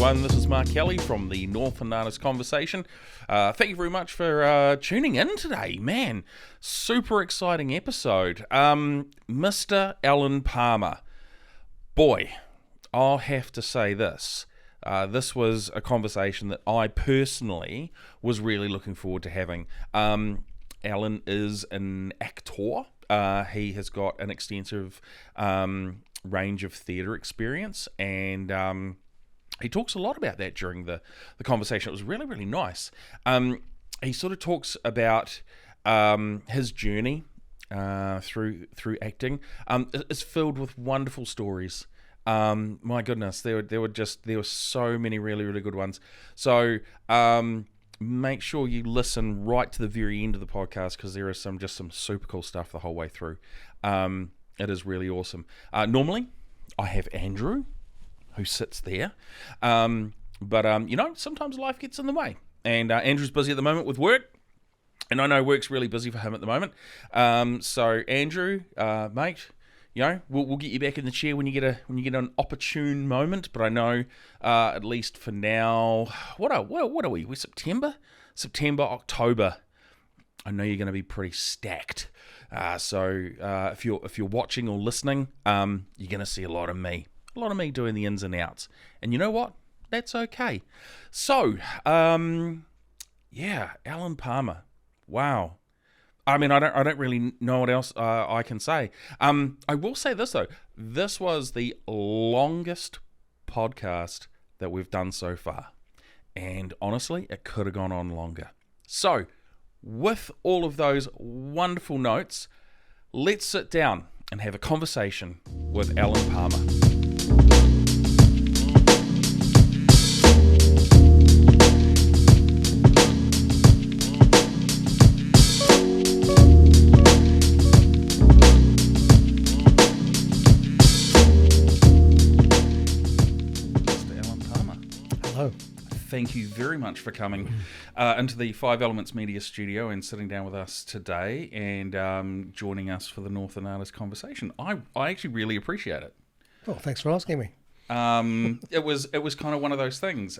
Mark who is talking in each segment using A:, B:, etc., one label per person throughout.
A: everyone. This is Mark Kelly from the Northland Artist Conversation. Thank you very much for tuning in today. Man, super exciting episode. Mr. Alan Palmer. Boy, I'll have to say this. This was a conversation that I personally was really looking forward to having. Alan is an actor. He has got an extensive range of theatre experience, and he talks a lot about that during the conversation. It was really, really nice. He sort of talks about his journey through acting. It's filled with wonderful stories. My goodness, there were so many really, really good ones. So make sure you listen right to the very end of the podcast, because there is some super cool stuff the whole way through. It is really awesome. Normally, I have Andrew, who sits there, but sometimes life gets in the way, and Andrew's busy at the moment with work, and I know work's really busy for him at the moment. So Andrew, mate, we'll get you back in the chair when you get an opportune moment. But I know, at least for now, what are we? We're September, October. I know you're going to be pretty stacked. So if you're watching or listening, you're going to see a lot of me doing the ins and outs. And you know what? That's okay. So, Alan Palmer. Wow. I mean, I don't really know what else I can say. I will say this, though. This was the longest podcast that we've done so far. And honestly, it could have gone on longer. So, with all of those wonderful notes, let's sit down and have a conversation with Alan Palmer. Thank you very much for coming into the Five Elements Media studio and sitting down with us today and joining us for the Northern Artist Conversation. I actually really appreciate it.
B: Well, thanks for asking me.
A: It was kind of one of those things.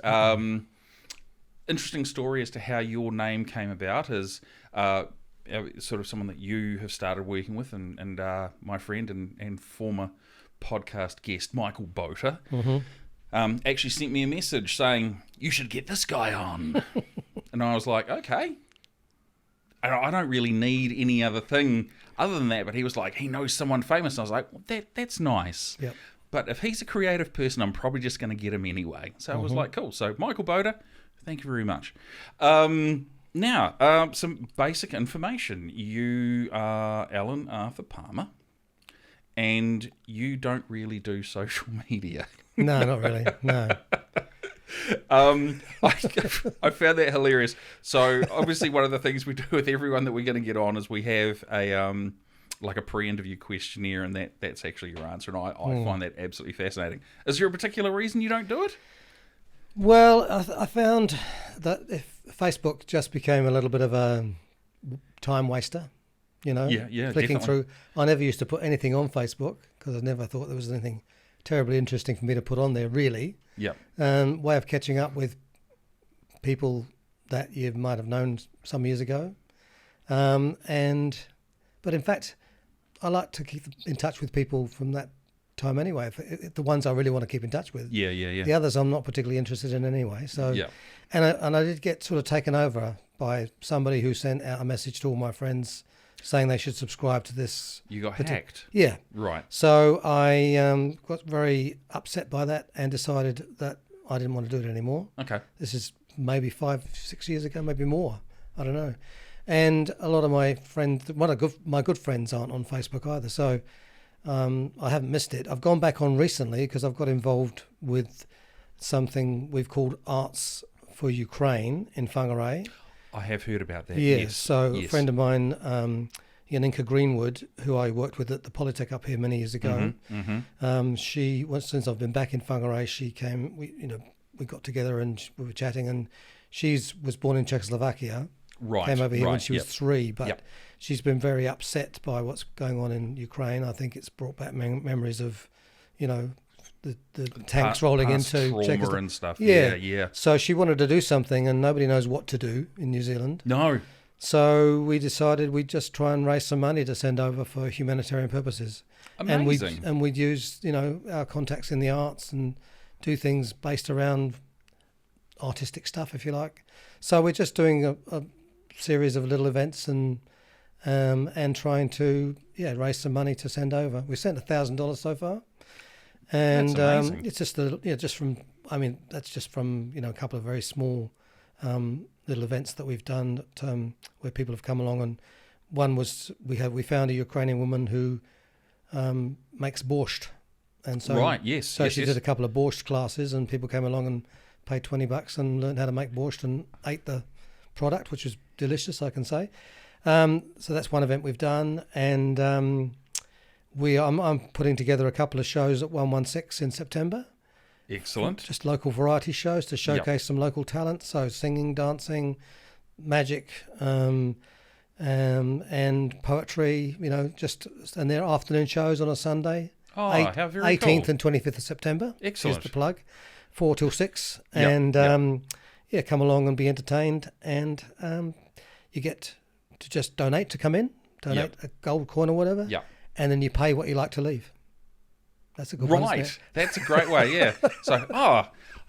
A: Interesting story as to how your name came about is sort of someone that you have started working with, and my friend and former podcast guest, Michael Boter. Mm-hmm. Actually sent me a message saying, you should get this guy on. And I was like, okay. I don't really need any other thing other than that. But he was like, he knows someone famous. And I was like, well, that's nice. Yep. But if he's a creative person, I'm probably just going to get him anyway. So I was like, cool. So Michael Boter, thank you very much. Now, some basic information. You are Alan Arthur Palmer, and you don't really do social media.
B: No, not really. No.
A: I found that hilarious. So obviously, one of the things we do with everyone that we're going to get on is we have a pre-interview questionnaire, and that's actually your answer. And I find that absolutely fascinating. Is there a particular reason you don't do it?
B: Well, I found that if Facebook just became a little bit of a time waster. Yeah,
A: definitely.
B: Flicking through. I never used to put anything on Facebook because I never thought there was anything terribly interesting for me to put on there, really. Yeah. Way of catching up with people that you might have known some years ago. But in fact, I like to keep in touch with people from that time anyway, the ones I really want to keep in touch with. Yeah. The others I'm not particularly interested in anyway. So, yeah. And I did get sort of taken over by somebody who sent out a message to all my friends saying they should subscribe to this.
A: You got hacked?
B: Yeah.
A: Right.
B: So I got very upset by that and decided that I didn't want to do it anymore. Okay. This is maybe 5-6 years ago, maybe more. I don't know. And a lot of my friends, my good friends aren't on Facebook either. So I haven't missed it. I've gone back on recently because I've got involved with something we've called Arts for Ukraine in Whangarei.
A: I have heard about that.
B: Yes. So a friend of mine, Yaninka Greenwood, who I worked with at the Polytech up here many years ago, she, since I've been back in Whangarei, she came. We got together and we were chatting. And she was born in Czechoslovakia. Right. Came over here when she was 3, but she's been very upset by what's going on in Ukraine. I think it's brought back memories of, the tanks rolling into
A: trauma and stuff.
B: Yeah.
A: Yeah.
B: So she wanted to do something, and nobody knows what to do in New Zealand.
A: No.
B: So we decided we'd just try and raise some money to send over for humanitarian purposes.
A: Amazing.
B: And we'd use, our contacts in the arts and do things based around artistic stuff, if you like. So we're just doing a series of little events and trying to raise some money to send over. We sent $1,000 so far, and
A: that's amazing.
B: it's just that's just from a couple of very small little events that we've done where people have come along. And one was we found a Ukrainian woman who makes borscht, and so she did a couple of borscht classes, and people came along and paid $20 and learned how to make borscht and ate the product, which was delicious, I can say. So that's one event we've done, and I'm putting together a couple of shows at 116 in September.
A: Excellent.
B: Just local variety shows to showcase some local talent, so singing, dancing, magic, and poetry. And they're afternoon shows on a Sunday.
A: Oh, how very
B: 18th
A: cool.
B: and 25th of September.
A: Excellent.
B: Here's the plug. 4 till 6, and come along and be entertained, and you get to just donate to come in, donate a gold coin or whatever, and then you pay what you like to leave. That's a good one, isn't it?
A: That's a great way, yeah. So,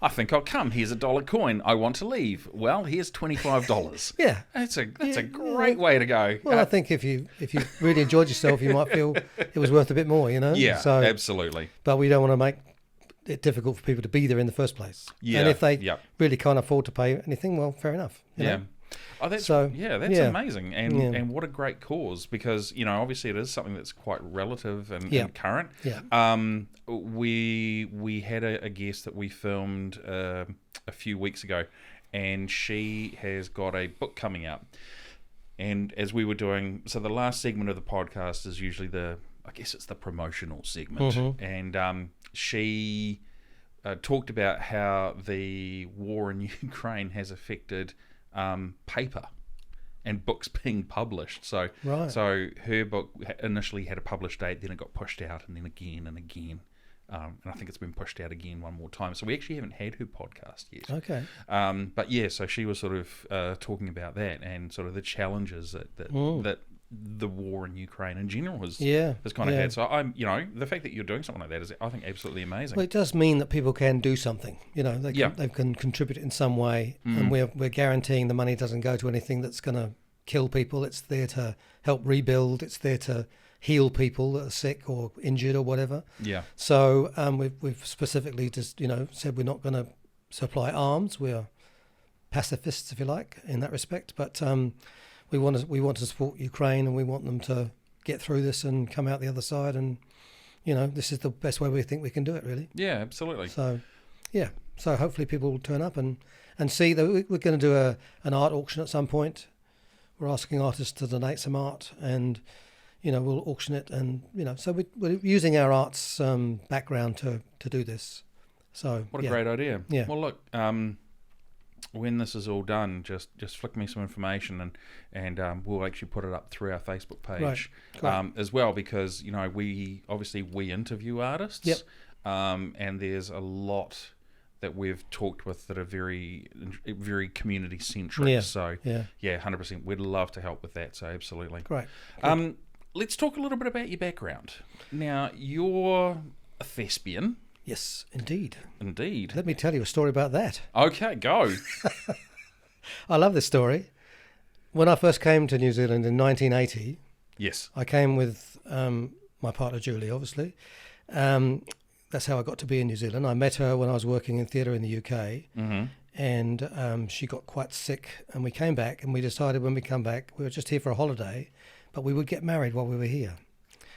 A: I think I'll come. Here's $1 coin. I want to leave. Well, here's $25.
B: Yeah.
A: That's a great way to go.
B: Well, I think if you really enjoyed yourself, you might feel it was worth a bit more,
A: Yeah,
B: so,
A: absolutely.
B: But we don't want to make it difficult for people to be there in the first place.
A: Yeah.
B: And if they really can't afford to pay anything, well, fair enough. You know?
A: Oh, that's amazing, and what a great cause, because obviously it is something that's quite relative and current. We had a guest that we filmed a few weeks ago, and she has got a book coming out. And as we were doing, so the last segment of the podcast is usually it's the promotional segment, and she talked about how the war in Ukraine has affected paper and books being published. So her book initially had a published date, then it got pushed out, and then again and again. And I think it's been pushed out again one more time. So we actually haven't had her podcast yet.
B: Okay.
A: But so she was sort of talking about that and sort of the challenges that the war in Ukraine in general has kind of had. So the fact that you're doing something like that is, I think, absolutely amazing.
B: Well, it does mean that people can do something. They can contribute in some way, and we're guaranteeing the money doesn't go to anything that's going to kill people. It's there to help rebuild. It's there to heal people that are sick or injured or whatever. Yeah. So we've specifically just said we're not going to supply arms. We're pacifists, if you like, in that respect, but. We want to support Ukraine, and we want them to get through this and come out the other side. And this is the best way we think we can do it, really.
A: Yeah, absolutely.
B: So, so hopefully people will turn up and see that we're going to do an art auction at some point. We're asking artists to donate some art, and we'll auction it, and so we're using our arts background to do this. So
A: what a great idea.
B: Yeah.
A: Well, look. When this is all done, just flick me some information, and we'll actually put it up through our Facebook page as well, because we interview artists, and there's a lot that we've talked with that are very, very community centric.
B: Yeah.
A: So 100%, we'd love to help with that. So absolutely.
B: Great.
A: Let's talk a little bit about your background. Now, you're a thespian.
B: Yes, indeed.
A: Indeed.
B: Let me tell you a story about that.
A: Okay, go.
B: I love this story. When I first came to New Zealand in 1980, I came with my partner Julie, obviously. That's how I got to be in New Zealand. I met her when I was working in theatre in the UK, and she got quite sick, and we came back, and we decided when we come back, we were just here for a holiday, but we would get married while we were here.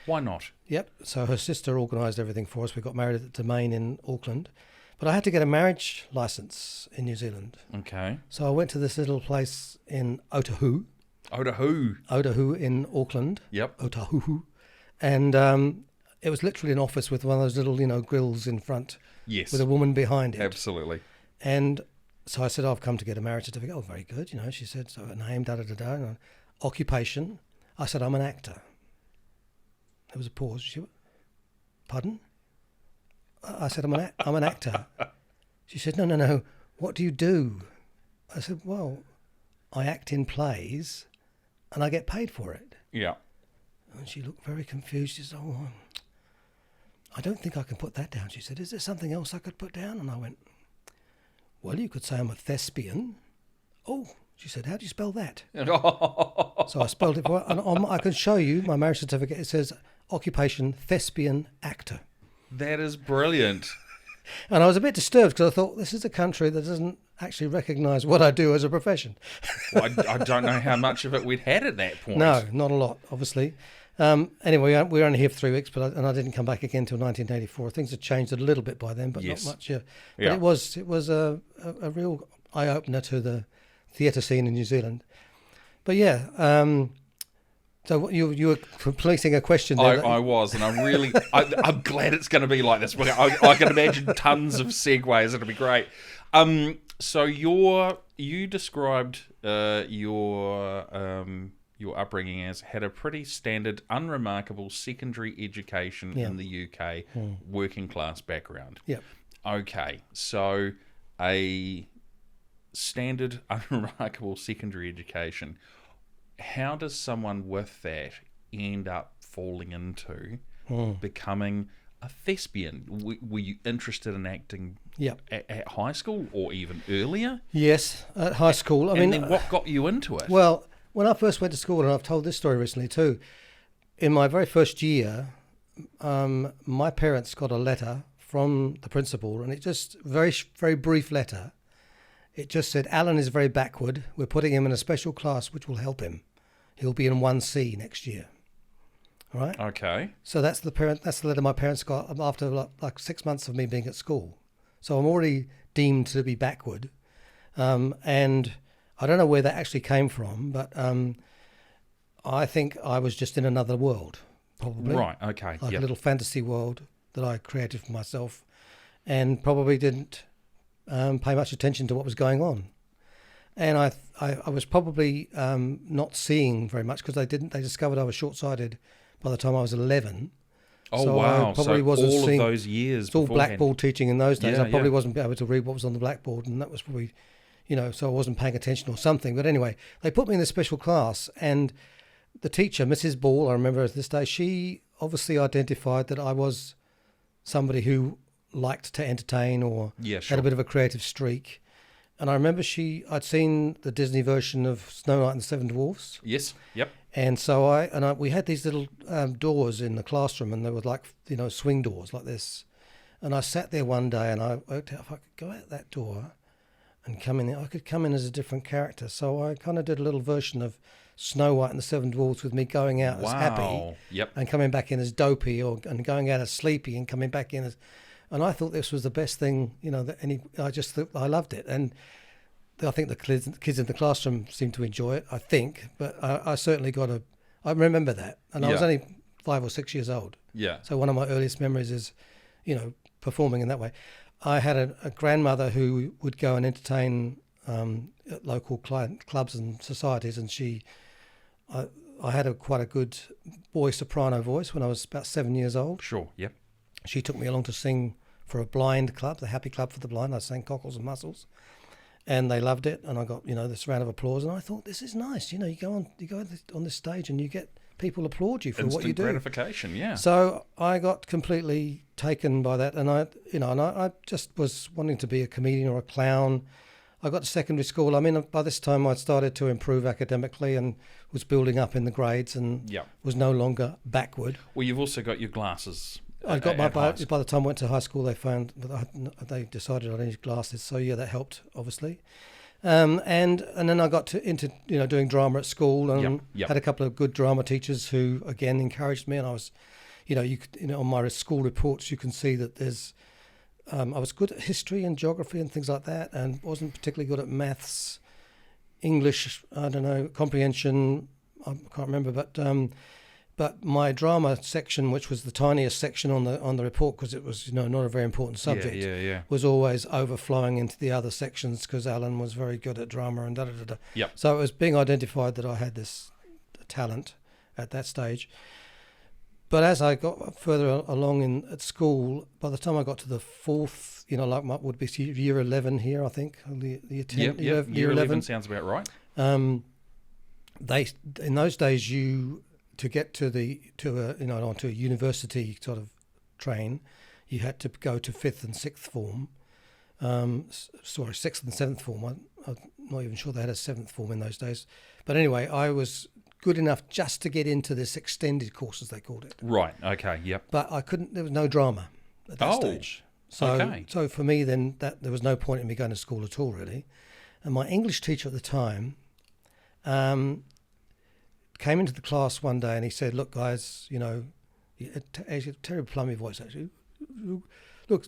A: Why not?
B: Yep. So her sister organised everything for us. We got married at the Domain in Auckland. But I had to get a marriage licence in New Zealand.
A: Okay.
B: So I went to this little place in Otahu. Otahu in Auckland.
A: Yep.
B: Otahu. And it was literally an office with one of those little, grills in front.
A: Yes.
B: With a woman behind it.
A: Absolutely.
B: And so I said, I've come to get a marriage certificate. Oh, very good. She said, so her name, da-da-da-da. Occupation. I said, I'm an actor. There was a pause. She went, pardon? I said, I'm an actor. She said, no, what do you do? I said, well, I act in plays and I get paid for it.
A: Yeah.
B: And she looked very confused. She said, oh, I don't think I can put that down. She said, is there something else I could put down? And I went, well, you could say I'm a thespian. Oh, she said, how do you spell that? So I spelled it for her. And I can show you my marriage certificate. It says occupation thespian actor.
A: That is brilliant.
B: And I was a bit disturbed because I thought, this is a country that doesn't actually recognise what I do as a profession.
A: Well, I don't know how much of it we'd had at that point.
B: No, not a lot, obviously. Anyway, we were only here for 3 weeks, and I didn't come back again until 1984. Things had changed a little bit by then, but
A: yes.
B: not much. But it was a real eye-opener to the theatre scene in New Zealand. But yeah, so you were completing a question there.
A: I was, and I'm glad it's going to be like this. I can imagine tons of segues. It'll be great. So you described your upbringing as had a pretty standard, unremarkable secondary education in the UK, working class background.
B: Yeah.
A: Okay, so a standard, unremarkable secondary education. How does someone with that end up falling into becoming a thespian? Were you interested in acting at high school or even earlier?
B: Yes, at high school. I mean,
A: then what got you into it?
B: Well, when I first went to school, and I've told this story recently too, in my very first year, my parents got a letter from the principal, and it just, very, very brief letter. It just said, Alan is very backward. We're putting him in a special class which will help him. He'll be in 1C next year. All right?
A: Okay.
B: So that's the letter my parents got after like 6 months of me being at school. So I'm already deemed to be backward. And I don't know where that actually came from, but I think I was just in another world, probably.
A: Right, okay.
B: Like a little fantasy world that I created for myself, and probably didn't pay much attention to what was going on. And I was probably not seeing very much because they discovered I was short-sighted by the time I was 11.
A: Oh,
B: so
A: wow.
B: I probably wasn't
A: all
B: seeing,
A: of those years
B: it's all
A: beforehand.
B: blackboard teaching in those days.
A: Yeah,
B: I probably wasn't able to read what was on the blackboard, and that was probably, so I wasn't paying attention or something. But anyway, they put me in this special class, and the teacher, Mrs. Ball, I remember at this day, she obviously identified that I was somebody who liked to entertain or had a bit of a creative streak. And I remember I'd seen the Disney version of Snow White and the Seven Dwarfs.
A: Yes, yep.
B: And so we had these little doors in the classroom, and they were like, swing doors like this. And I sat there one day and I worked out if I could go out that door and come in there, I could come in as a different character. So I kind of did a little version of Snow White and the Seven Dwarfs with me going out as happy and coming back in as dopey, and going out as sleepy and coming back in as... And I thought this was the best thing, I loved it. And I think the kids in the classroom seemed to enjoy it, I think. But I certainly I remember that. And I was only 5 or 6 years old.
A: Yeah.
B: So one of my earliest memories is, performing in that way. I had a grandmother who would go and entertain at local clubs and societies. And I had quite a good boy soprano voice when I was about 7 years old.
A: Sure, yep.
B: She took me along to sing for a blind club, the Happy Club for the Blind. I sang Cockles and Mussels, and they loved it. And I got this round of applause, and I thought, this is nice. You go on this stage, and you get people applaud you for what you do.
A: Instant gratification, yeah.
B: So I got completely taken by that, and I just was wanting to be a comedian or a clown. I got to secondary school. I mean, by this time I'd started to improve academically and was building up in the grades, and was no longer backward.
A: Well, you've also got your glasses.
B: I got by the time I went to high school, they decided I needed glasses. So that helped obviously. And then I got into doing drama at school, and had a couple of good drama teachers who again encouraged me. And I was, on my school reports you can see that there's, I was good at history and geography and things like that, and wasn't particularly good at maths, English. I don't know, comprehension. I can't remember, but my drama section, which was the tiniest section on the report because it was not a very important subject, was always overflowing into the other sections because Alan was very good at drama and da-da-da-da.
A: Yep.
B: So it was being identified that I had this talent at that stage. But as I got further along at school, by the time I got to the fourth, like what would be year 11 here, I think, year 10,
A: year 11 sounds about right.
B: In those days, to get onto a university sort of train, you had to go to fifth and sixth form. Sixth and seventh form. I'm not even sure they had a seventh form in those days. But anyway, I was good enough just to get into this extended course, as they called it.
A: Right. Okay. Yep.
B: But I couldn't. There was no drama at that stage. So for me, then there was no point in me going to school at all, really. And my English teacher at the time came into the class one day and he said, "Look, guys, he had a terrible plummy voice actually. Look,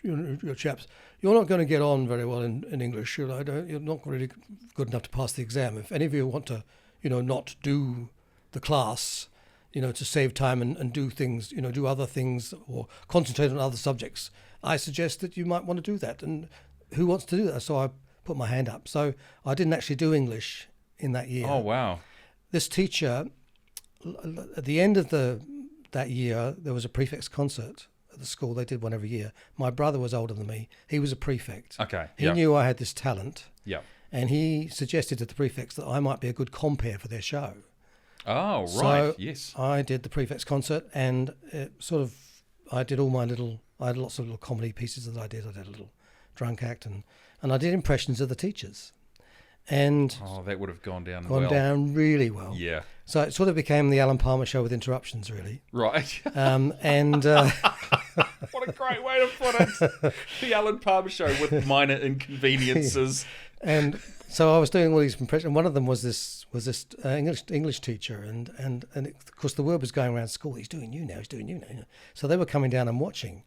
B: you chaps, you're not going to get on very well in English. You're not really good enough to pass the exam. If any of you want to, not do the class, to save time and do things, do other things or concentrate on other subjects, I suggest that you might want to do that. And who wants to do that?" So I put my hand up. So I didn't actually do English in that year.
A: Oh, wow.
B: This teacher, at the end of that year, there was a prefect's concert at the school. They did one every year. My brother was older than me. He was a prefect.
A: Okay.
B: He knew I had this talent.
A: Yeah.
B: And he suggested to the prefects that I might be a good compere for their show.
A: Oh, right.
B: So
A: yes.
B: I did the prefect's concert, and I did all my I had lots of little comedy pieces that I did. I did a little drunk act, and I did impressions of the teachers. And
A: that would have gone down
B: really well.
A: Yeah.
B: So it sort of became the Alan Palmer show with interruptions, really.
A: Right.
B: And
A: what a great way to put it. The Alan Palmer show with minor inconveniences.
B: And so I was doing all these impressions. One of them was this English teacher, and of course the word was going around school. He's doing you now. So they were coming down and watching.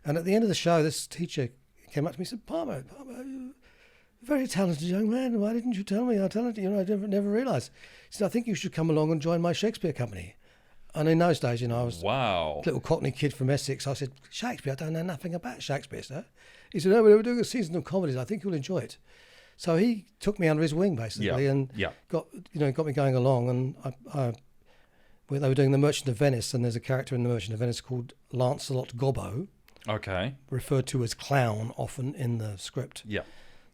B: And at the end of the show, this teacher came up to me and said, Palmer, very talented young man. Why didn't you tell me how talented? I never realised. He said, I think you should come along and join my Shakespeare company. And in those days, I was a little Cockney kid from Essex. I said, Shakespeare? I don't know nothing about Shakespeare, sir. He said, no, we're doing a season of comedies. I think you'll enjoy it. So he took me under his wing, basically, and got me going along. And they were doing The Merchant of Venice, and there's a character in The Merchant of Venice called Lancelot Gobbo.
A: Okay.
B: Referred to as clown often in the script.
A: Yeah.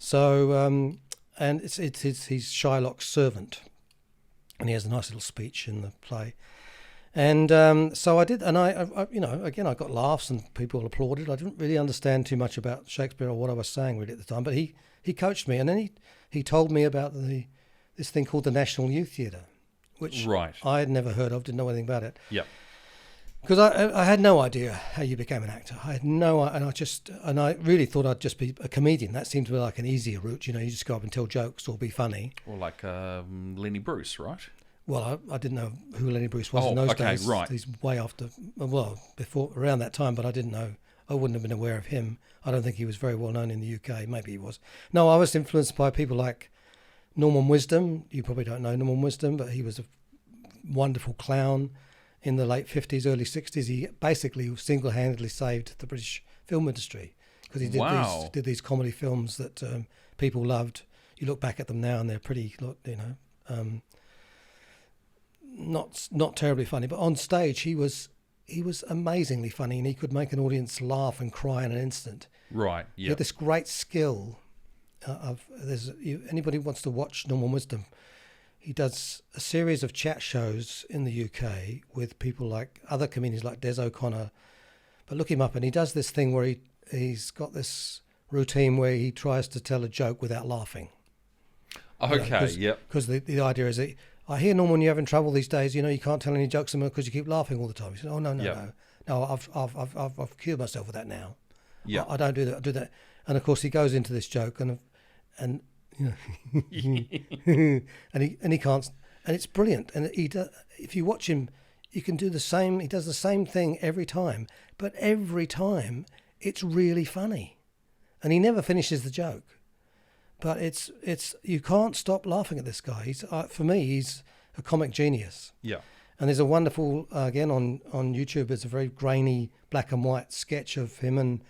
B: So, and it's he's Shylock's servant, and he has a nice little speech in the play. And so I did, and I again, I got laughs and people applauded. I didn't really understand too much about Shakespeare or what I was saying really at the time, but he coached me, and then he told me about this thing called the National Youth Theatre, which I had never heard of, didn't know anything about it.
A: Yeah.
B: Because I had no idea how you became an actor. I had no, and I really thought I'd just be a comedian. That seemed to be like an easier route. You just go up and tell jokes or be funny.
A: Or like Lenny Bruce, right?
B: Well, I didn't know who Lenny Bruce was in those days.
A: Right.
B: He's way after, before around that time, but I didn't know. I wouldn't have been aware of him. I don't think he was very well known in the UK. Maybe he was. No, I was influenced by people like Norman Wisdom. You probably don't know Norman Wisdom, but he was a wonderful clown. In the late 50s, early 60s, he basically single-handedly saved the British film industry because he did these comedy films that people loved. You look back at them now and they're pretty, not terribly funny, but on stage he was amazingly funny, and he could make an audience laugh and cry in an instant.
A: Right. Yeah.
B: He had this great skill anybody who wants to watch Norman Wisdom. He does a series of chat shows in the UK with people like other comedians like Des O'Connor. But look him up, and he does this thing where he's got this routine where he tries to tell a joke without laughing.
A: Okay, yep.
B: Because the idea is that I hear, Norman, you're having trouble these days. You can't tell any jokes anymore because you keep laughing all the time. He said, "Oh no. I've cured myself with that now.
A: Yeah,
B: I don't do that. I do that." And of course, he goes into this joke and and he can't, and it's brilliant. And if you watch him, you can do the same. He does the same thing every time, but every time it's really funny, and he never finishes the joke. But it's you can't stop laughing at this guy. For me, he's a comic genius.
A: Yeah.
B: And there's a wonderful again on YouTube. There's a very grainy black and white sketch of him and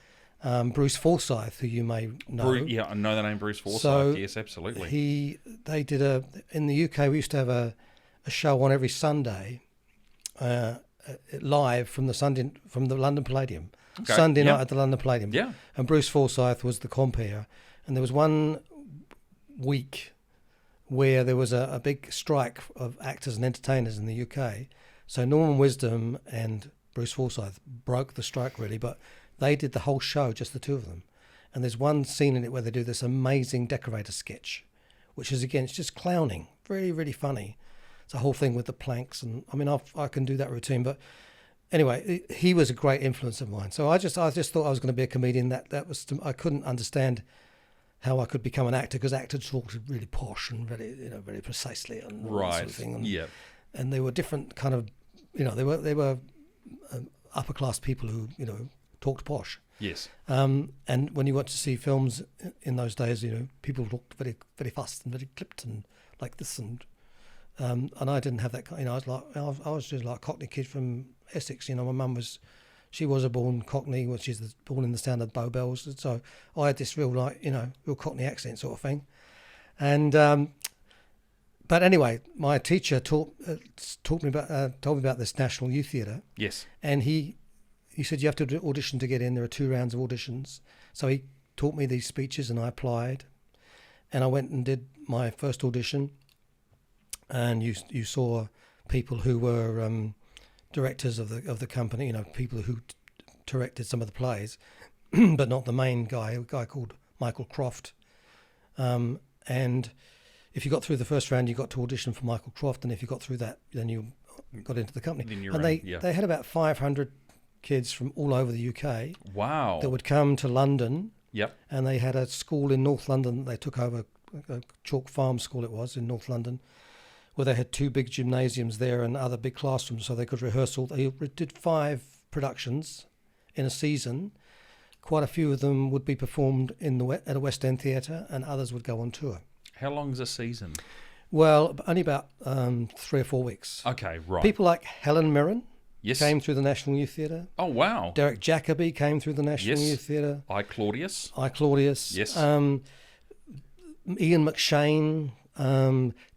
B: Bruce Forsyth, who you may know.
A: I know the name Bruce Forsyth.
B: So
A: yes, absolutely.
B: They did in the UK. We used to have a show on every Sunday, live from the London Palladium.
A: Okay.
B: Sunday night at the London Palladium.
A: Yeah.
B: And Bruce Forsyth was the compere. And there was one week where there was a big strike of actors and entertainers in the UK. So Norman Wisdom and Bruce Forsyth broke the strike really, but they did the whole show, just the two of them. And there's one scene in it where they do this amazing decorator sketch, which is, again, it's just clowning. Really, really funny. It's a whole thing with the planks. And I mean, I can do that routine. But anyway, he was a great influence of mine. So I just thought I was going to be a comedian. I couldn't understand how I could become an actor, because actors talked really posh and very precisely and all that sort of thing. And, and they were different kind of, they were upper class people who, talked posh.
A: Yes.
B: And when you went to see films in those days, people talked very, very fast and very clipped and like this, and I didn't have that kind. I was just like a Cockney kid from Essex. My mum she was a born Cockney, which is born in the sound of Bow Bells. So I had this real real Cockney accent sort of thing. And but anyway, my teacher told me about this National Youth Theatre.
A: Yes.
B: And he said you have to audition to get in. There are 2 rounds of auditions. So he taught me these speeches, and I applied, and I went and did my first audition. And you saw people who were directors of the company, people who directed some of the plays, but not the main guy, a guy called Michael Croft. And if you got through the first round, you got to audition for Michael Croft, and if you got through that, then you got into the company. And they had about 500 kids from all over the UK.
A: Wow.
B: That would come to London.
A: Yep.
B: And they had a school in North London that they took over, a Chalk Farm school it was in North London, where they had 2 big gymnasiums there and other big classrooms, so they could rehearse all. They did 5 productions in a season. Quite a few of them would be performed at a West End theatre, and others would go on tour.
A: How long is a season?
B: Well, only about 3 or 4 weeks.
A: Okay, right.
B: People like Helen Mirren
A: yes.
B: came through the National Youth Theatre.
A: Oh, wow.
B: Derek Jacobi came through the National Youth Theatre.
A: I. Claudius.
B: Yes. Ian McShane,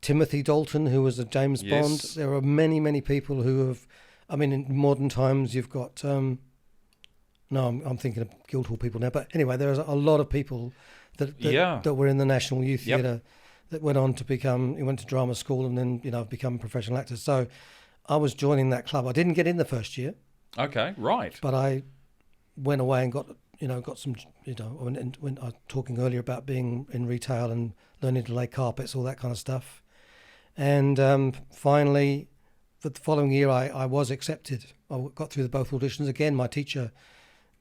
B: Timothy Dalton, who was a James Bond. There are many, many people who have. I mean, in modern times, you've got. I'm thinking of Guildhall people now, but anyway, there's a lot of people that were in the National Youth Theatre that went on to went to drama school and then become professional actors. So, I was joining that club. I didn't get in the first year.
A: Okay, right.
B: But I went away and got some. When I was talking earlier about being in retail and learning to lay carpets, all that kind of stuff. And finally, for the following year, I was accepted. I got through both auditions. Again, my teacher,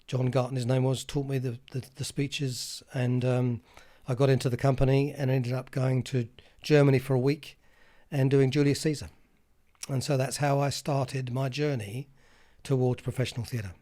B: John Garton, his name was, taught me the speeches, and I got into the company and ended up going to Germany for a week and doing Julius Caesar. And so that's how I started my journey towards professional theatre.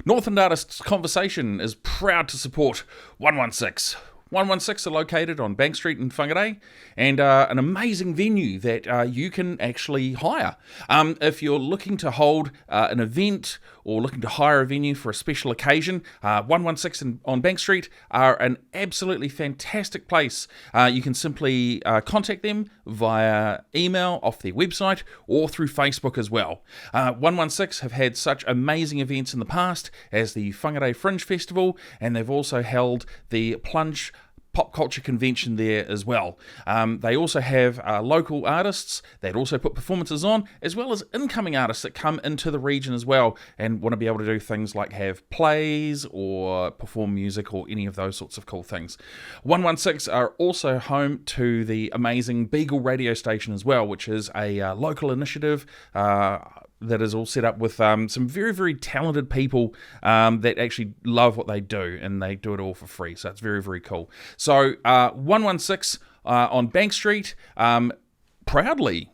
A: Northland Artists Conversation is proud to support 116. 116 are located on Bank Street in Whangarei, and an amazing venue that you can actually hire. If you're looking to hold an event or looking to hire a venue for a special occasion, 116 on Bank Street are an absolutely fantastic place. You can simply contact them via email off their website or through Facebook as well. 116 have had such amazing events in the past as the Whangarei Fringe Festival, and they've also held the Plunge Pop Culture Convention there as well. They also have local artists that also put performances on, as well as incoming artists that come into the region as well and want to be able to do things like have plays or perform music or any of those sorts of cool things. 116 are also home to the amazing Beagle radio station as well, which is a local initiative that is all set up with some very, very talented people that actually love what they do, and they do it all for free. So it's very, very cool. So 116 on Bank Street, proudly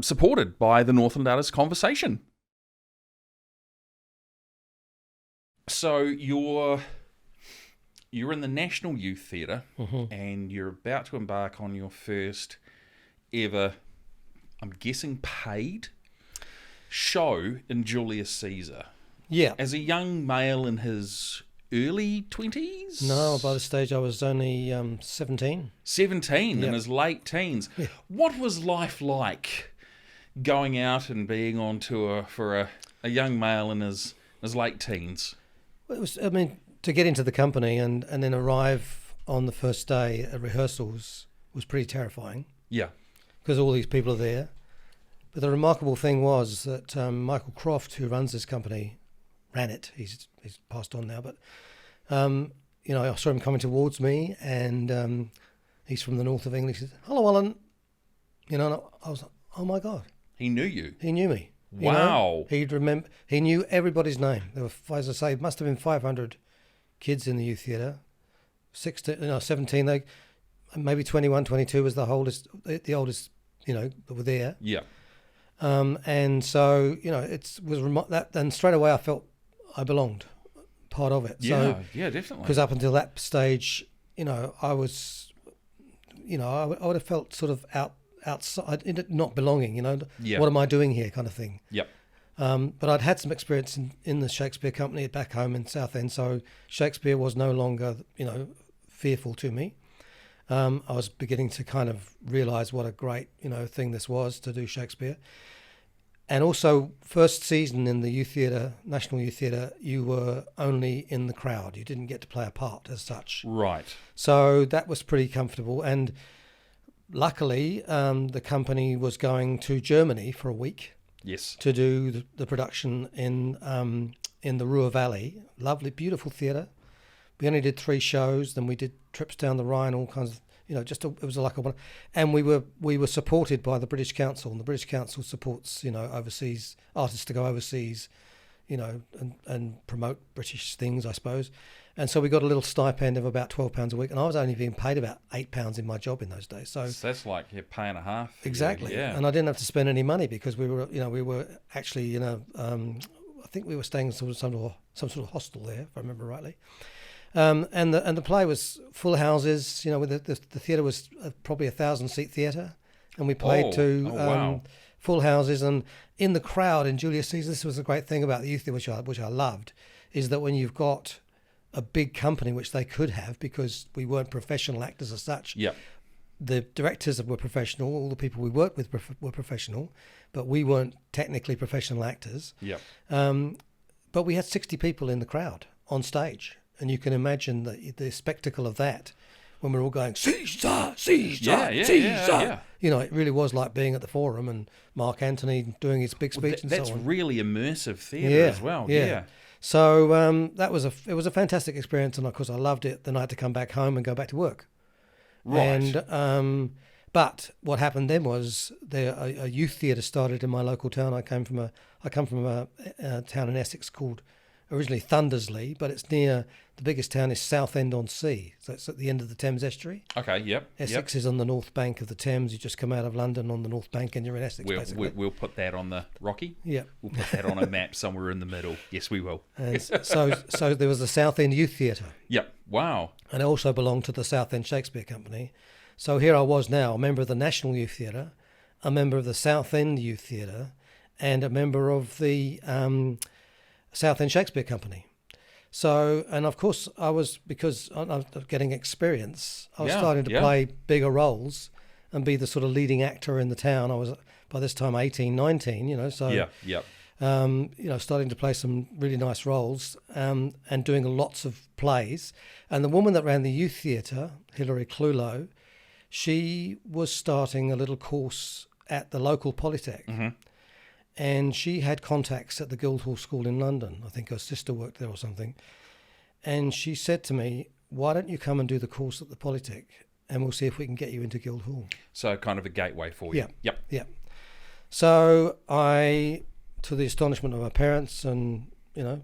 A: supported by the Northland Artists Conversation. So you're in the National Youth Theatre, and you're about to embark on your first ever, I'm guessing, paid show in Julius Caesar.
B: Yeah.
A: As a young male in his early 20s?
B: No, by this stage I was only 17.
A: 17,
B: Yep.
A: in his late teens.
B: Yeah.
A: What was life like going out and being on tour for a young male in his late teens?
B: Well, it was, I mean, to get into the company and then arrive on the first day at rehearsals was pretty terrifying.
A: Yeah.
B: Because all these people are there. But the remarkable thing was that Michael Croft, who runs this company, ran it. He's passed on now, but I saw him coming towards me, and he's from the north of England. He said, "Hello, Alan." And I was like, "Oh my God!"
A: He knew you.
B: He knew me.
A: Wow.
B: He'd remember. He knew everybody's name. There were, as I say, it must have been 500 kids in the youth theatre. 17. They maybe 21, 22 was the oldest. The oldest, that were there.
A: Yeah.
B: And so it was that, and straight away I felt I belonged, part of it.
A: Yeah,
B: so,
A: yeah, definitely.
B: Because up until that stage, I was, I would have felt sort of outside, not belonging.
A: Yeah.
B: What am I doing here, kind of thing.
A: Yep.
B: But I'd had some experience in the Shakespeare Company back home in Southend, so Shakespeare was no longer, fearful to me. I was beginning to kind of realise what a great, thing this was to do Shakespeare. And also, first season in the youth theatre, National Youth Theatre, you were only in the crowd. You didn't get to play a part as such.
A: Right.
B: So that was pretty comfortable. And luckily, the company was going to Germany for a week.
A: Yes.
B: To do the production in the Ruhr Valley. Lovely, beautiful theatre. We only did 3 shows. Then we did trips down the Rhine, all kinds of, it was like a one. And we were supported by the British Council, and the British Council supports, overseas artists to go overseas, and promote British things, I suppose. And so we got a little stipend of about £12 a week, and I was only being paid about £8 in my job in those days. So
A: that's like your pay and a half.
B: Exactly.
A: Yeah.
B: And I didn't have to spend any money because we were actually, I think we were staying in some sort of hostel there, if I remember rightly. And the play was full houses. The theatre was probably 1,000-seat theatre, and we played
A: wow.
B: full houses. And in the crowd in Julius Caesar, this was a great thing about the youth theatre, which I loved, is that when you've got a big company, which they could have because we weren't professional actors as such.
A: Yeah.
B: The directors were professional. All the people we worked with were professional, but we weren't technically professional actors.
A: Yeah.
B: But we had 60 people in the crowd on stage. And you can imagine the spectacle of that when we're all going, Caesar, Caesar, Caesar.
A: Yeah.
B: It really was like being at the Forum and Mark Antony doing his big speech and so on.
A: That's really immersive theatre as well. Yeah.
B: So it was a fantastic experience, and of course I loved it. Then I had to come back home and go back to work.
A: Right.
B: And but what happened then was a youth theatre started in my local town. I come from a town in Essex called originally Thundersley, but it's near, the biggest town is Southend-on-Sea, so it's at the end of the Thames estuary.
A: Okay, yep.
B: Essex is on the north bank of the Thames. You just come out of London on the north bank and you're in Essex, basically.
A: We'll put that on the Rocky.
B: Yeah.
A: We'll put that on a map somewhere in the middle. Yes, we will.
B: And so there was the Southend Youth Theatre.
A: Yep. Wow.
B: And I also belonged to the Southend Shakespeare Company. So here I was now, a member of the National Youth Theatre, a member of the Southend Youth Theatre, and a member of the Southend Shakespeare Company. So, and of course because I was getting experience, I was starting to play bigger roles and be the sort of leading actor in the town. I was by this time 18, 19, so starting to play some really nice roles and doing lots of plays. And the woman that ran the youth theatre, Hilary Clulow, she was starting a little course at the local Polytech. Mm-hmm. And she had contacts at the Guildhall School in London. I think her sister worked there or something. And she said to me, why don't you come and do the course at the Polytech and we'll see if we can get you into Guildhall.
A: So kind of a gateway for you.
B: Yeah. So I, to the astonishment of my parents and,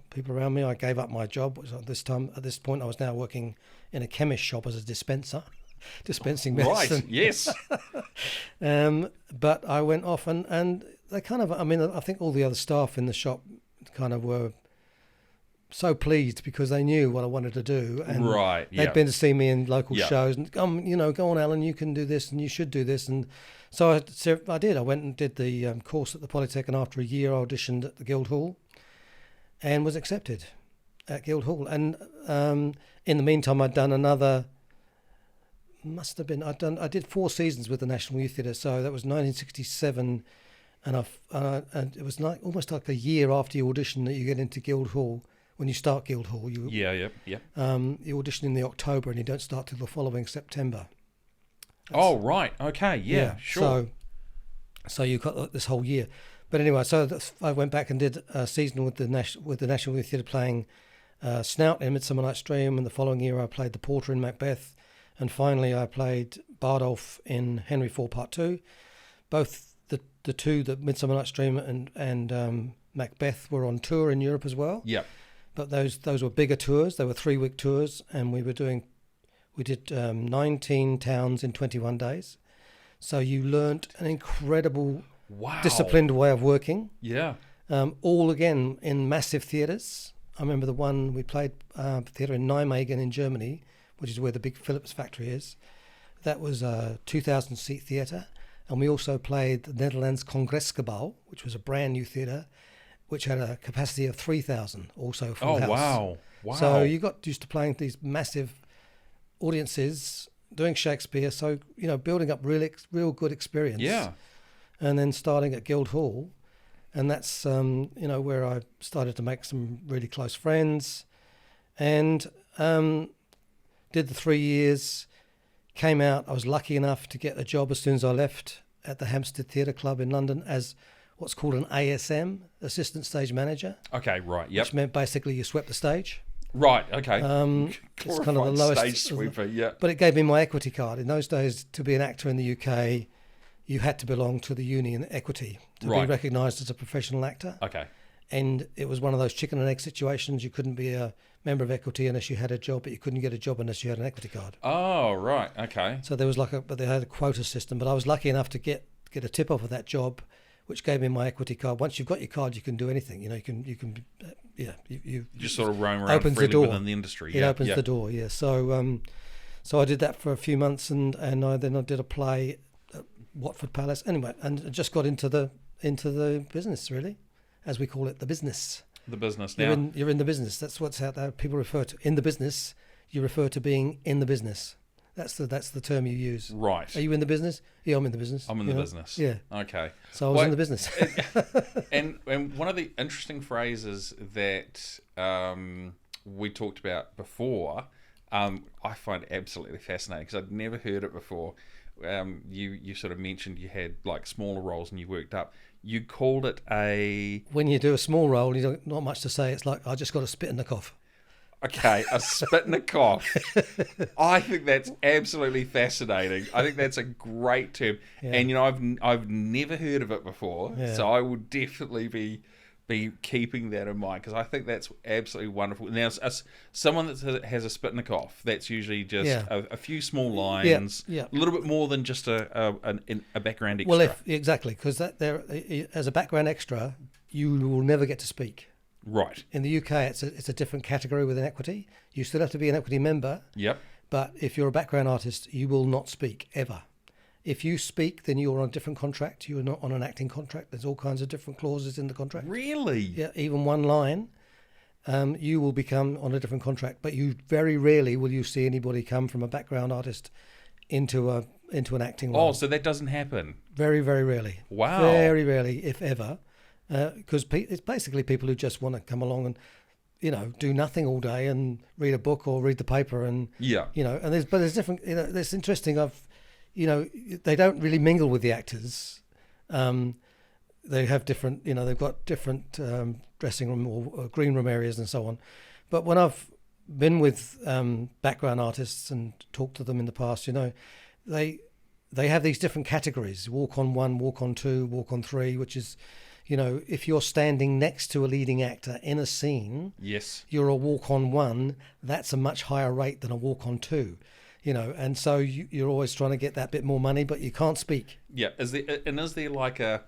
B: people around me, I gave up my job. At this point, I was now working in a chemist shop as a dispenser, dispensing medicine.
A: Right, yes.
B: But I went off and they kind of, I think all the other staff in the shop kind of were so pleased because they knew what I wanted to do. And they'd been to see me in local shows and, go on, Alan, you can do this and you should do this. And so I did. I went and did the course at the Polytech, and after a year I auditioned at the Guildhall and was accepted. at Guildhall. And in the meantime, I'd done another. I did 4 seasons with the National Youth Theatre. So that was 1967, and and it was almost like a year after you audition that you get into Guildhall. When you start Guildhall, you audition in the October, and you don't start till the following September.
A: Right, okay, sure.
B: So you got this whole year, but anyway, I went back and did a season with the National Youth Theatre playing Snout in Midsummer Night's Dream, and the following year I played the Porter in Macbeth, and finally I played Bardolph in Henry IV Part 2. Both the Midsummer Night's Dream and Macbeth were on tour in Europe as well.
A: Yeah.
B: But those were bigger tours. They were 3-week tours, and we did 19 towns in 21 days. So you learnt an incredible, disciplined way of working.
A: Yeah.
B: All again in massive theatres. I remember the one we played theatre in Nijmegen in Germany, which is where the big Philips factory is. That was a 2,000 seat theatre, and we also played the Netherlands Congresgebouw, which was a brand new theatre, which had a capacity of 3,000, also full house.
A: Wow.
B: So you got used to playing these massive audiences, doing Shakespeare, so, building up real good experience.
A: Yeah.
B: And then starting at Guildhall, and that's, where I started to make some really close friends, and did the 3 years, came out. I was lucky enough to get a job as soon as I left at the Hampstead Theatre Club in London as what's called an ASM, Assistant Stage Manager.
A: Okay, right, yep.
B: Which meant basically you swept the stage.
A: Right, okay.
B: It's kind of the lowest
A: stage sweeper, yeah.
B: But it gave me my equity card. In those days, to be an actor in the UK, you had to belong to the Union Equity to be recognised as a professional actor.
A: Okay.
B: And it was one of those chicken and egg situations. You couldn't be a member of Equity unless you had a job, but you couldn't get a job unless you had an equity card.
A: Oh, right, okay.
B: So there was but they had a quota system. But I was lucky enough to get a tip off of that job, which gave me my equity card. Once you've got your card, you can do anything. You
A: just sort of roam around freely within the industry.
B: It opens the door. Yeah. So, so I did that for a few months, and I did a play at Watford Palace. Anyway, and just got into the business, really, as we call it, the business.
A: The business. Now
B: you're in the business. That's what's out there. People refer to in the business. You refer to being in the business. That's the term you use.
A: Right.
B: Are you in the business? Yeah, I'm in the business.
A: I'm in the business.
B: Yeah.
A: Okay.
B: So I was in the business.
A: and one of the interesting phrases that we talked about before, I find absolutely fascinating because I'd never heard it before. You sort of mentioned you had like smaller roles and you worked up. You called it
B: When you do a small role, you don't not much to say. It's like I just got to spit in the cough.
A: Okay, a spit and a cough. I think that's absolutely fascinating. I think that's a great term, and I've never heard of it before, so I will definitely be keeping that in mind because I think that's absolutely wonderful. Now, someone that has a spit and a cough, that's usually just a few small lines, a little bit more than just a background extra.
B: Well, exactly, because as a background extra, you will never get to speak.
A: Right.
B: In the UK, it's a different category within equity. You still have to be an equity member.
A: Yep.
B: But if you're a background artist, you will not speak ever. If you speak, then you're on a different contract. You are not on an acting contract. There's all kinds of different clauses in the contract.
A: Really?
B: Yeah, even one line, you will become on a different contract. But you very rarely will you see anybody come from a background artist into an acting role.
A: Oh, so that doesn't happen?
B: Very, very rarely.
A: Wow.
B: Very rarely, if ever. Because it's basically people who just want to come along and, do nothing all day and read a book or read the paper and, and there's different, it's interesting. They don't really mingle with the actors. They have different, they've got different dressing room or green room areas and so on. But when I've been with background artists and talked to them in the past, they have these different categories: walk on 1, walk on 2, walk on 3, which is, if you're standing next to a leading actor in a scene,
A: yes,
B: you're a walk on 1. That's a much higher rate than a walk on 2. And so you're always trying to get that bit more money, but you can't speak.
A: Yeah, is there like a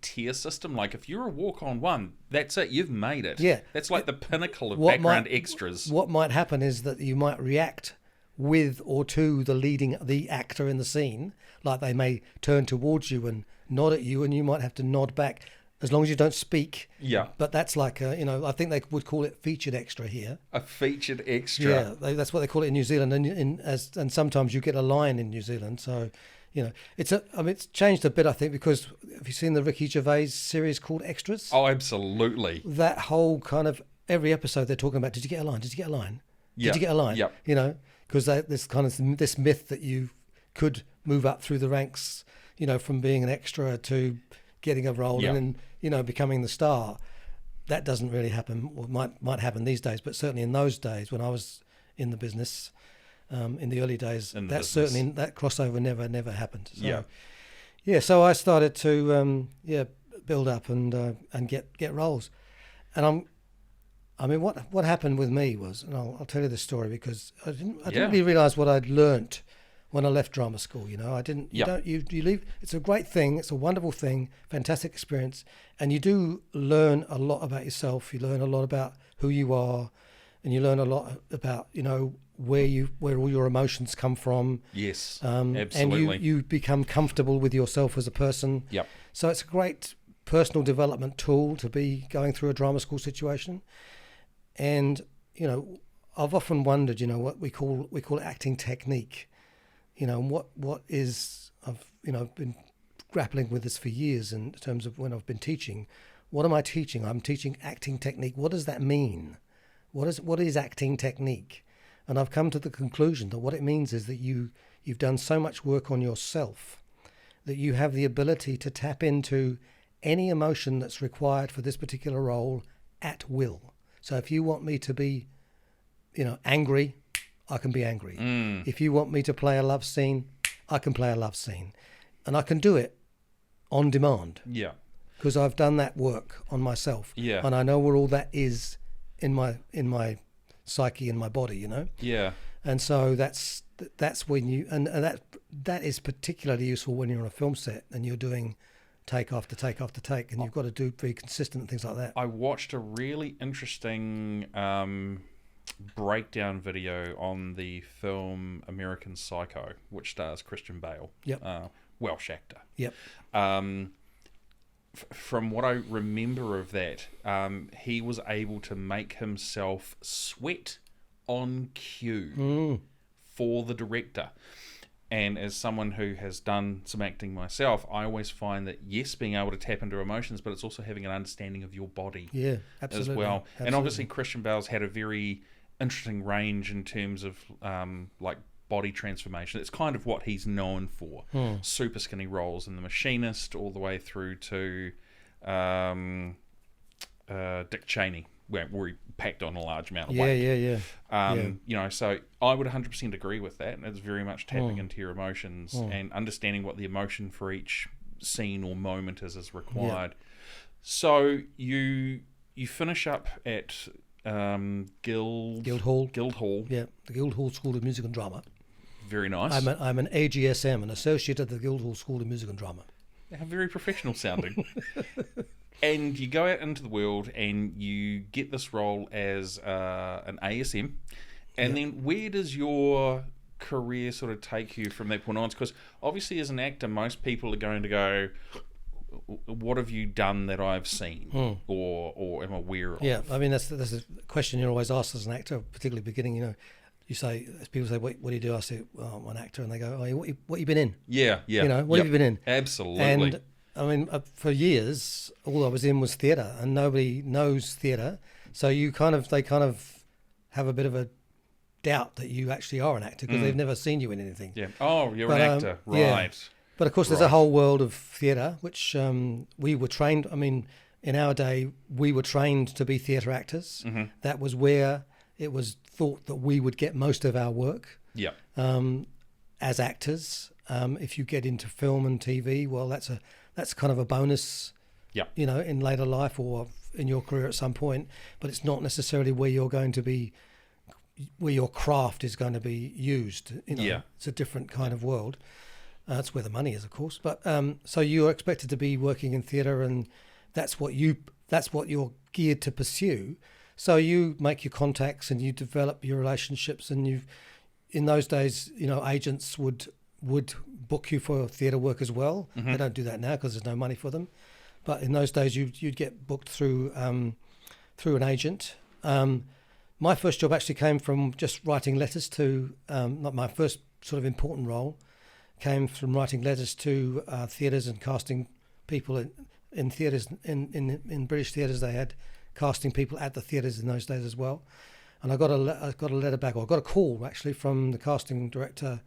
A: tier system? Like if you're a walk on 1, that's it, you've made it.
B: Yeah,
A: that's like the pinnacle of background extras.
B: What might happen is that you might react with or to the actor in the scene, like they may turn towards you and nod at you, and you might have to nod back. as long as you don't speak.
A: Yeah.
B: But that's like, I think they would call it featured extra here.
A: A featured extra.
B: Yeah, that's what they call it in New Zealand, and sometimes you get a line in New Zealand. So, it's changed a bit, I think, because have you seen the Ricky Gervais series called Extras?
A: Oh, absolutely.
B: That whole kind of every episode they're talking about, did you get a line? Did you get a line? Did you get a line?
A: Yep.
B: Because this kind of this myth that you could move up through the ranks, from being an extra to getting a role and then, becoming the star. That doesn't really happen, or might happen these days, but certainly in those days when I was in the business, in the early days, that crossover never happened. So, so I started to build up and get roles, and what happened with me was, and I'll tell you the story because I didn't really realise what I'd learnt when I left drama school. I didn't. You leave. It's a great thing. It's a wonderful thing. Fantastic experience, and you do learn a lot about yourself. You learn a lot about who you are, and you learn a lot about where all your emotions come from.
A: Yes, absolutely.
B: And you become comfortable with yourself as a person.
A: Yep.
B: So it's a great personal development tool to be going through a drama school situation. And I've often wondered, what we call acting technique. What is, I've been grappling with this for years in terms of when I've been teaching. What am I teaching? I'm teaching acting technique. What does that mean? What is acting technique? And I've come to the conclusion that what it means is that you've done so much work on yourself that you have the ability to tap into any emotion that's required for this particular role at will. So if you want me to be, angry, I can be angry. If you want me to play a love scene, I can play a love scene. And I can do it on demand. Yeah. Because I've done that work on myself. Yeah. And I know where all that is in my psyche and my body, Yeah. And so that's when you, and that is particularly useful when you're on a film set and you're doing take after take after take, and you've got to do very consistent and things like that. I
A: watched a really interesting breakdown video on the film American Psycho, which stars Christian Bale. Yep. Welsh actor. Yep. From what I remember of that, he was able to make himself sweat on cue for the director. And as someone who has done some acting myself, I always find that, yes, being able to tap into emotions, but it's also having an understanding of your body as well. Absolutely. And obviously Christian Bale's had a very interesting range in terms of body transformation. It's kind of what he's known for. Super skinny roles in The Machinist all the way through to Dick Cheney, where he packed on a large amount of weight. So I would 100% agree with that, and it's very much tapping into your emotions and understanding what the emotion for each scene or moment is required. So you finish up at Guildhall.
B: Yeah, the Guildhall School of Music and Drama.
A: Very nice.
B: I'm an AGSM, an associate at the Guildhall School of Music and Drama.
A: How very professional sounding. And you go out into the world and you get this role as an ASM. And then where does your career sort of take you from that point on? Because obviously as an actor, most people are going to go, what have you done that I've seen or am aware of? Yeah, I mean, that's a question you're always asked as an actor, particularly beginning, You say, as people say, what do you do? I say, well, I'm an actor. And they go, oh, what you been in? Yeah. What have you been in? Absolutely. And I mean, for years, all I was in was theatre, and nobody knows theatre. So they kind of have a bit of a doubt that you actually are an actor because they've never seen you in anything. Yeah. Oh, you're an actor, right? Yeah. But of course, there's a whole world of theatre which we were trained. I mean, in our day, we were trained to be theatre actors. Mm-hmm. That was where it was thought that we would get most of our work. Yeah. As actors, if you get into film and TV, well, that's kind of a bonus. Yeah. In later life or in your career at some point, but it's not necessarily where you're going to be, where your craft is going to be used. It's a different kind of world. That's where the money is, of course. But so you're expected to be working in theatre, and that's what you're geared to pursue. So you make your contacts and you develop your relationships, and in those days, agents would book you for theatre work as well. Mm-hmm. They don't do that now because there's no money for them.
B: But in those days, you'd get booked through an agent. My first job actually came from just writing letters to, not my first sort of important role, came from writing letters to theatres and casting people in theatres. In British theatres, they had casting people at the theatres in those days as well. And I got a letter back, or I got a call actually from the casting director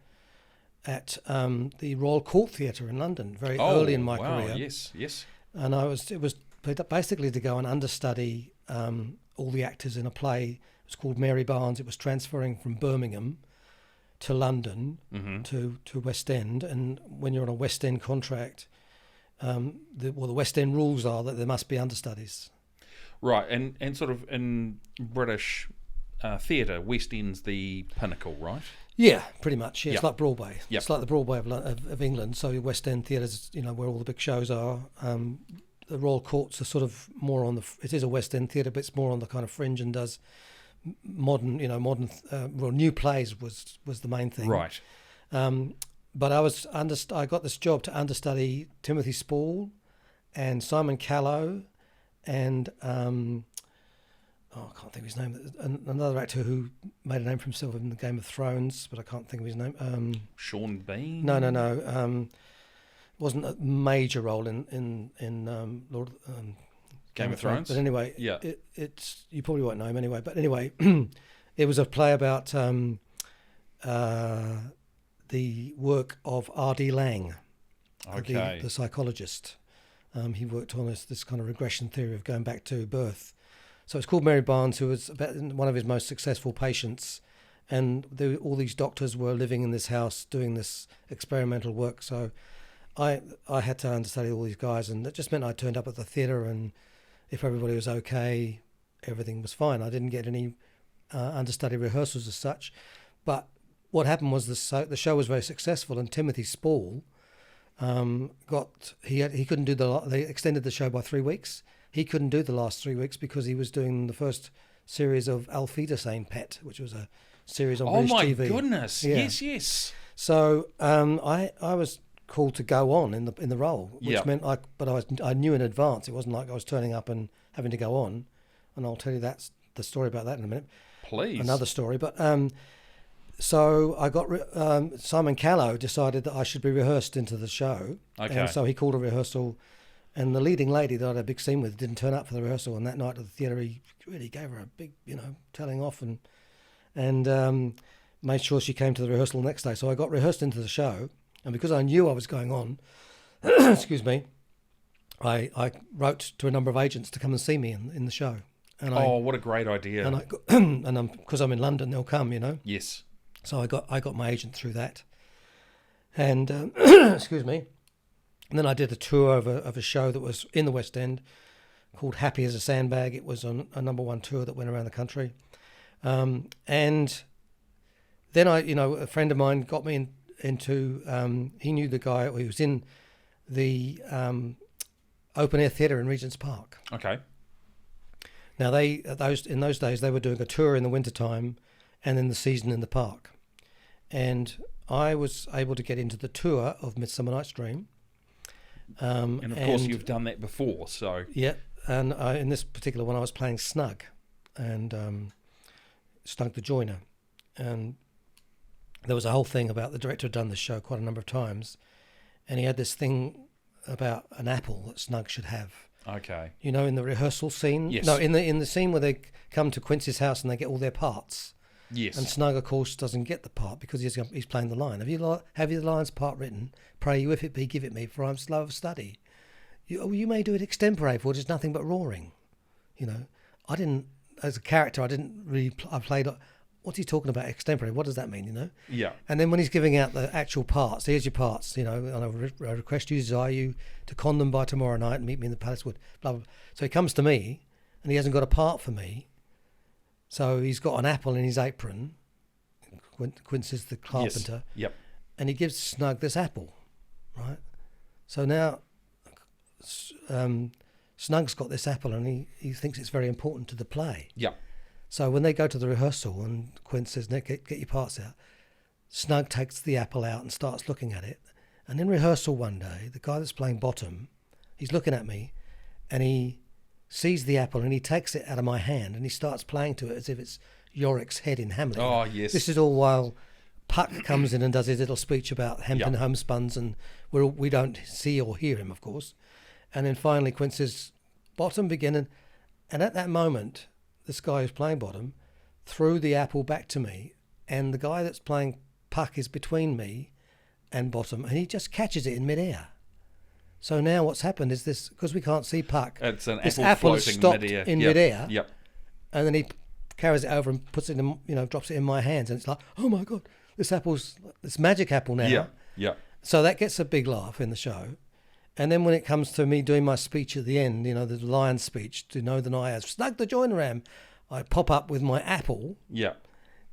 B: at the Royal Court Theatre in London, very early in my career.
A: Yes.
B: And it was basically to go and understudy all the actors in a play. It was called Mary Barnes. It was transferring from Birmingham to London to West End. And when you're on a West End contract, the West End rules are that there must be understudies.
A: Right, and sort of in British theatre, West End's the pinnacle, right?
B: Yeah, pretty much. Yeah,
A: Yep.
B: It's like Broadway.
A: Yep.
B: It's like the Broadway of England. So West End theatres, where all the big shows are. The Royal Courts are sort of more on it is a West End theatre, but it's more on the kind of fringe and does modern, new plays was the main thing.
A: Right.
B: But I got this job to understudy Timothy Spall and Simon Callow and I can't think of his name. Another actor who made a name for himself in the Game of Thrones, but I can't think of his name. Sean
A: Bean?
B: No. Wasn't a major role in Lord
A: Game of Thrones.
B: But anyway,
A: yeah,
B: it's you probably won't know him anyway. But anyway, it was a play about the work of R.D. Laing, the psychologist. He worked on this kind of regression theory of going back to birth. So it's called Mary Barnes, who was one of his most successful patients, and all these doctors were living in this house doing this experimental work. So I had to understudy all these guys, and that just meant I turned up at the theatre, and if everybody was okay, everything was fine. I didn't get any understudy rehearsals as such, but what happened was the show was very successful, and Timothy Spall he couldn't do they extended the show by 3 weeks. He couldn't do the last 3 weeks because he was doing the first series of Alfida Sane Pet, which was a series on British TV.
A: Oh my goodness!
B: Yeah.
A: Yes.
B: So I was called to go on in the role, which meant I knew in advance. It wasn't like I was turning up and having to go on. And I'll tell you the story about that in a minute.
A: Please.
B: Another story, but so I got Simon Callow decided that I should be rehearsed into the show.
A: Okay.
B: And so he called a rehearsal. And the leading lady that I had a big scene with didn't turn up for the rehearsal, and that night at the theatre he really gave her a big, telling off and made sure she came to the rehearsal the next day. So I got rehearsed into the show, and because I knew I was going on, excuse me, I wrote to a number of agents to come and see me in the show. And
A: what a great idea!
B: And because I'm in London, they'll come,
A: Yes.
B: So I got my agent through that, and excuse me. And then I did a tour of a show that was in the West End called Happy as a Sandbag. It was on a #1 tour that went around the country. And then a friend of mine got me into, he knew the guy who was in the open air theatre in Regent's Park.
A: Okay.
B: Now in those days they were doing a tour in the wintertime and then the season in the park. And I was able to get into the tour of Midsummer Night's Dream.
A: And of course you've done that before, so...
B: Yeah, and in this particular one I was playing Snug, and Snug the Joiner. And there was a whole thing about the director had done this show quite a number of times, and he had this thing about an apple that Snug should have.
A: Okay.
B: In the rehearsal scene?
A: Yes.
B: No, in the scene where they come to Quincy's house and they get all their parts.
A: Yes.
B: And Snug, of course, doesn't get the part because he's playing the line. Have you the line's part written? Pray you if it be, give it me, for I'm slow of study. You may do it extempore, for it is nothing but roaring. I didn't, as a character, I played, what's he talking about, extempore? What does that mean,
A: Yeah.
B: And then when he's giving out the actual parts, here's your parts, and I request you desire you to con them by tomorrow night and meet me in the Palace Wood, blah, blah, blah. So he comes to me, and he hasn't got a part for me. So he's got an apple in his apron. Quincy's the carpenter.
A: Yes. Yep.
B: And he gives Snug this apple, right? So now Snug's got this apple and he thinks it's very important to the play.
A: Yep.
B: So when they go to the rehearsal and Quincy says, Nick, get your parts out, Snug takes the apple out and starts looking at it. And in rehearsal one day, the guy that's playing Bottom, he's looking at me and he sees the apple and he takes it out of my hand and he starts playing to it as if it's Yorick's head in Hamlet.
A: Oh, yes.
B: This is all while Puck comes in and does his little speech about Hampton homespuns, and we don't see or hear him, of course. And then finally Quint says, bottom begin. And at that moment, this guy who's playing bottom threw the apple back to me, and the guy that's playing Puck is between me and bottom, and he just catches it in midair. So now what's happened is this, because we can't see Puck,
A: it's an
B: this
A: apple
B: has
A: floating
B: stopped
A: midair.
B: in midair.
A: Yep.
B: And then he carries it over and puts it in, drops it in my hands, and it's like, oh my God, this magic apple now.
A: Yeah. Yeah.
B: So that gets a big laugh in the show. And then when it comes to me doing my speech at the end, the lion speech, to know the I have snug the joiner ram, I pop up with my apple.
A: Yeah.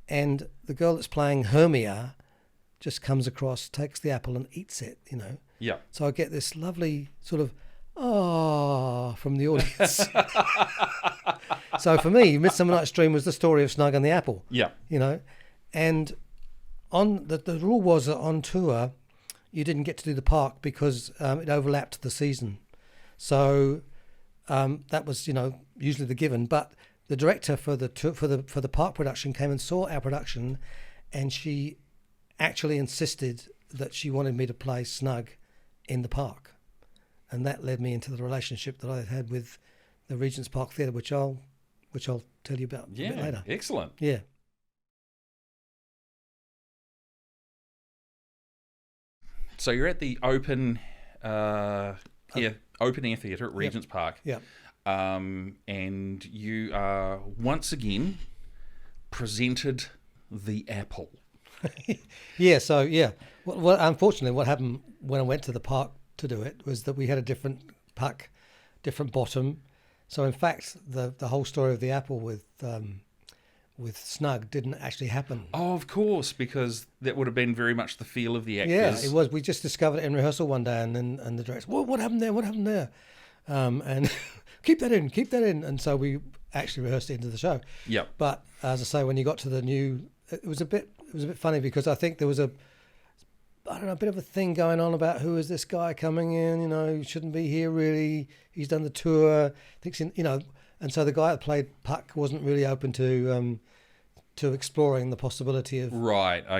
B: And the girl that's playing Hermia just comes across, takes the apple and eats it,
A: Yeah.
B: So I get this lovely sort of, from the audience. So for me, Midsummer Night's Dream was the story of Snug and the apple.
A: Yeah.
B: And on the rule was that on tour, you didn't get to do the park because it overlapped the season. So that was, usually the given. But the director for the park production came and saw our production, and she actually insisted that she wanted me to play Snug in the park, and that led me into the relationship that I had with the Regent's Park Theatre, which I'll tell you about a bit later.
A: Excellent.
B: Yeah.
A: So you're at the open air theatre at Regent's Park.
B: Yeah.
A: And you are once again presented the apple.
B: Yeah. So yeah. Well, unfortunately, what happened when I went to the park to do it was that we had a different puck, different bottom. So in fact, the whole story of the apple with Snug didn't actually happen.
A: Oh, of course, because that would have been very much the feel of the actors.
B: Yeah, it was. We just discovered it in rehearsal one day, and the director, what happened there? What happened there? And keep that in. And so we actually rehearsed it into the show.
A: Yeah.
B: But as I say, when you got to the new, it was a bit funny because I think there was a bit of a thing going on about who is this guy coming in? He shouldn't be here really. He's done the tour, and so the guy that played Puck wasn't really open to exploring the possibility of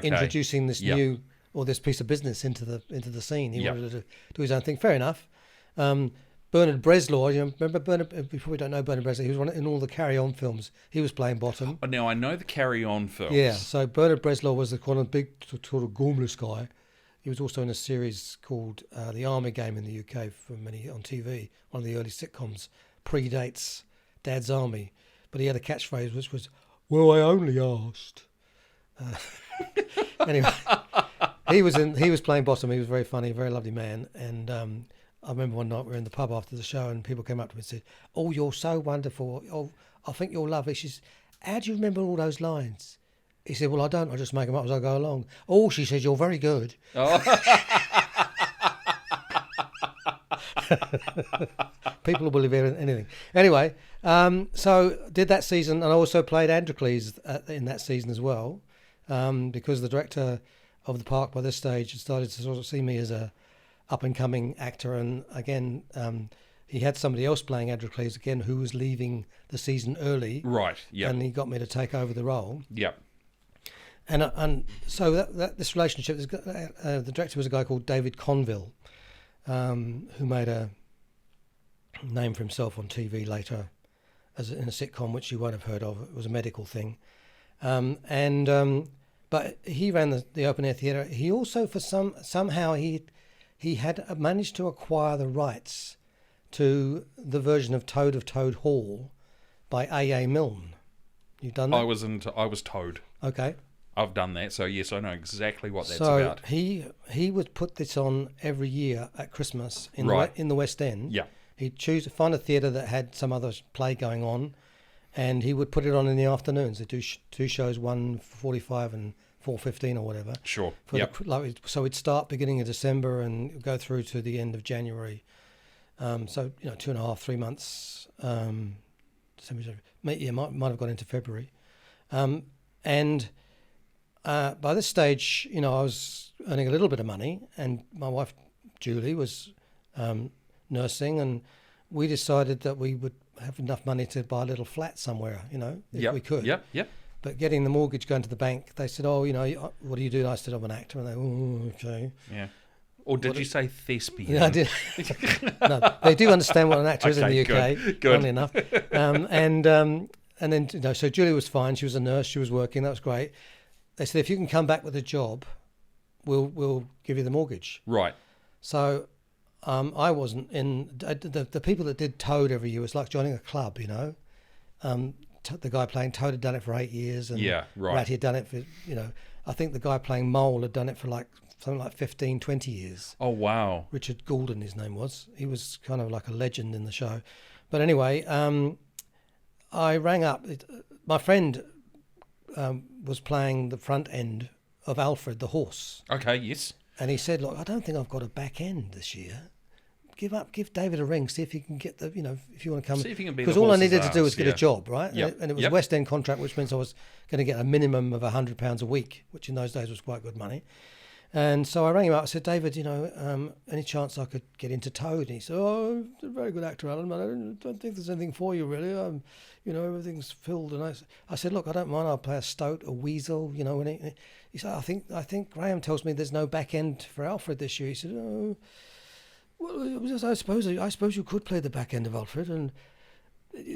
B: introducing this new or this piece of business into the scene. He wanted to do his own thing. Fair enough. Bernard Breslaw, remember Bernard? Before we don't know Bernard Breslaw, he was in all the Carry On films. He was playing bottom.
A: Now I know the Carry On films.
B: Yeah. So Bernard Breslaw was the kind of big sort of gormless guy. He was also in a series called The Army Game in the UK on TV. One of the early sitcoms, predates Dad's Army, but he had a catchphrase which was, "Well, I only asked." Anyway, he was playing bottom. He was very funny, very lovely man. And I remember one night we were in the pub after the show, and people came up to me and said, "Oh, you're so wonderful. Oh, I think you're lovely." She says, "How do you remember all those lines?" He said, "Well, I don't. I just make them up as I go along." "Oh," she says, "you're very good." Oh. People will believe anything. Anyway, so did that season, and I also played Androcles in that season as well, because the director of the park by this stage had started to sort of see me as a up-and-coming actor, and again, he had somebody else playing Androcles again who was leaving the season early.
A: Right, yeah.
B: And he got me to take over the role.
A: Yeah.
B: And so this relationship, the director was a guy called David Conville, who made a name for himself on TV later in a sitcom which you won't have heard of. It was a medical thing. But he ran the open air theatre. He also, somehow he had managed to acquire the rights to the version of Toad Hall by A.A. Milne. You've done that?
A: I was Toad.
B: Okay.
A: I've done that, so yes, I know exactly what that's
B: So
A: about.
B: he would put this on every year at Christmas in the West End.
A: Yeah.
B: He'd find a theatre that had some other play going on, and he would put it on in the afternoons. They'd do two shows, 1:45 and 4:15 or whatever.
A: Sure.
B: So we'd start beginning of December and go through to the end of January. So 2.5, 3 months. December, might have gone into February, and. By this stage, I was earning a little bit of money, and my wife, Julie, was nursing, and we decided that we would have enough money to buy a little flat somewhere, if we could.
A: Yep.
B: But getting the mortgage, going to the bank, they said, "Oh, what do you do?" And I said, "I'm an actor." And they, "Oh, okay."
A: Yeah. Or did you say thespian?
B: Yeah, I did. No, they do understand what an actor is in the UK. Good. Funnily enough. And then, so Julie was fine. She was a nurse. She was working. That was great. They said, if you can come back with a job, we'll give you the mortgage.
A: Right.
B: So I wasn't in the people that did Toad every year was like joining a club, the guy playing Toad had done it for 8 years, and Ratty had done it for, I think the guy playing Mole had done it for something like 15, 20 years.
A: Oh, wow.
B: Richard Goulden, his name was. He was kind of like a legend in the show. But anyway, I rang up. My friend was playing the front end of Alfred the horse.
A: Okay, yes.
B: And he said, "Look, I don't think I've got a back end this year. Give David a ring, see if he can get if you want to come."
A: See if he can be,
B: because all I needed to do was get a job, right?
A: Yep.
B: And it was a West End contract, which means I was going to get a minimum of £100 a week, which in those days was quite good money. And so I rang him up. I said, "David, any chance I could get into Toad?" And he said, "Oh, you're a very good actor, Alan, but I don't think there's anything for you really. Everything's filled." And I said, "Look, I don't mind. I'll play a stoat, a weasel, And he said, I think Graham tells me there's no back end for Alfred this year." He said, "Oh, well, I suppose you could play the back end of Alfred, and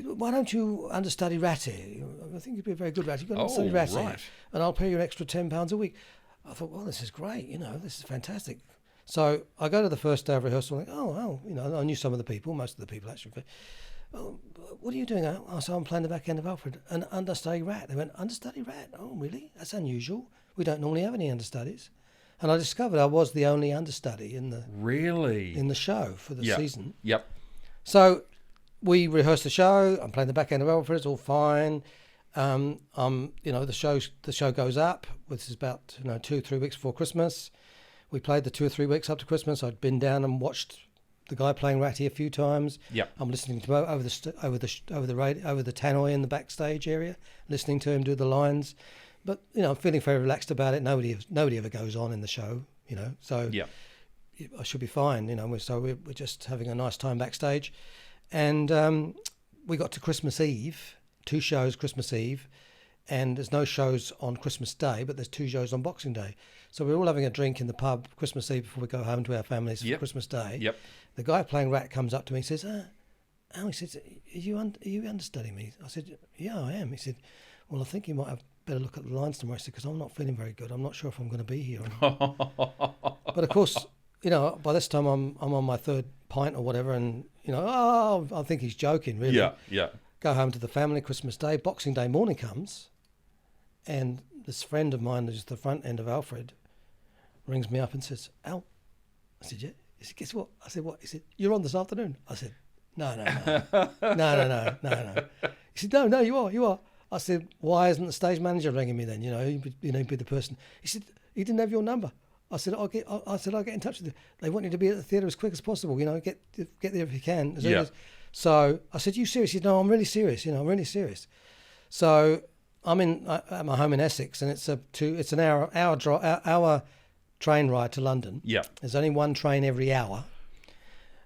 B: why don't you understudy Ratty? I think you'd be a very good Ratty. You got to understudy Ratty,
A: right.
B: And I'll pay you an extra £10 a week." I thought, well, this is great, this is fantastic. So I go to the first day of rehearsal, and I knew some of the people, most of the people actually. "Oh, what are you doing?" I said, "I'm playing the back end of Alfred, an understudy Rat." They went, "Understudy Rat? Oh, really? That's unusual. We don't normally have any understudies." And I discovered I was the only understudy in the show for the season.
A: Yep.
B: So we rehearsed the show. I'm playing the back end of Alfred. It's all fine. The show goes up. This is about 2-3 weeks before Christmas. We played the 2 or 3 weeks up to Christmas. I'd been down and watched the guy playing Ratty a few times.
A: Yep.
B: I'm listening to over the radio, over the tannoy in the backstage area, listening to him do the lines. But I'm feeling very relaxed about it. Nobody ever goes on in the show, So I should be fine, So we're just having a nice time backstage, and we got to Christmas Eve. 2 shows Christmas Eve, and there's no shows on Christmas Day, but there's 2 shows on Boxing Day. So we're all having a drink in the pub Christmas Eve before we go home to our families for Christmas Day.
A: Yep.
B: The guy playing Rat comes up to me and says, "Al," he says, are you understudying me?" I said, "Yeah, I am." He said, "Well, I think you might have better look at the lines tomorrow," because I'm not feeling very good. I'm not sure if I'm going to be here or not. But of course, by this time I'm on my 3rd pint or whatever, and I think he's joking, really.
A: Yeah.
B: Go home to the family Christmas Day. Boxing Day morning comes, and this friend of mine who's the front end of Alfred rings me up and says, "Al," I said, "Yeah." He said, "Guess what?" I said, "What?" He said, "You're on this afternoon." I said, No. He said, No, you are. I said, "Why isn't the stage manager ringing me then? He'd be the person." He said, "He didn't have your number." I said, I'll get in touch with you. They want you to be at the theatre as quick as possible. Get there if you can. So I said, "You serious?" He said, "No, I'm really serious. I'm really serious." So I'm at my home in Essex, and it's an hour train ride to London.
A: Yeah.
B: There's only one train every hour,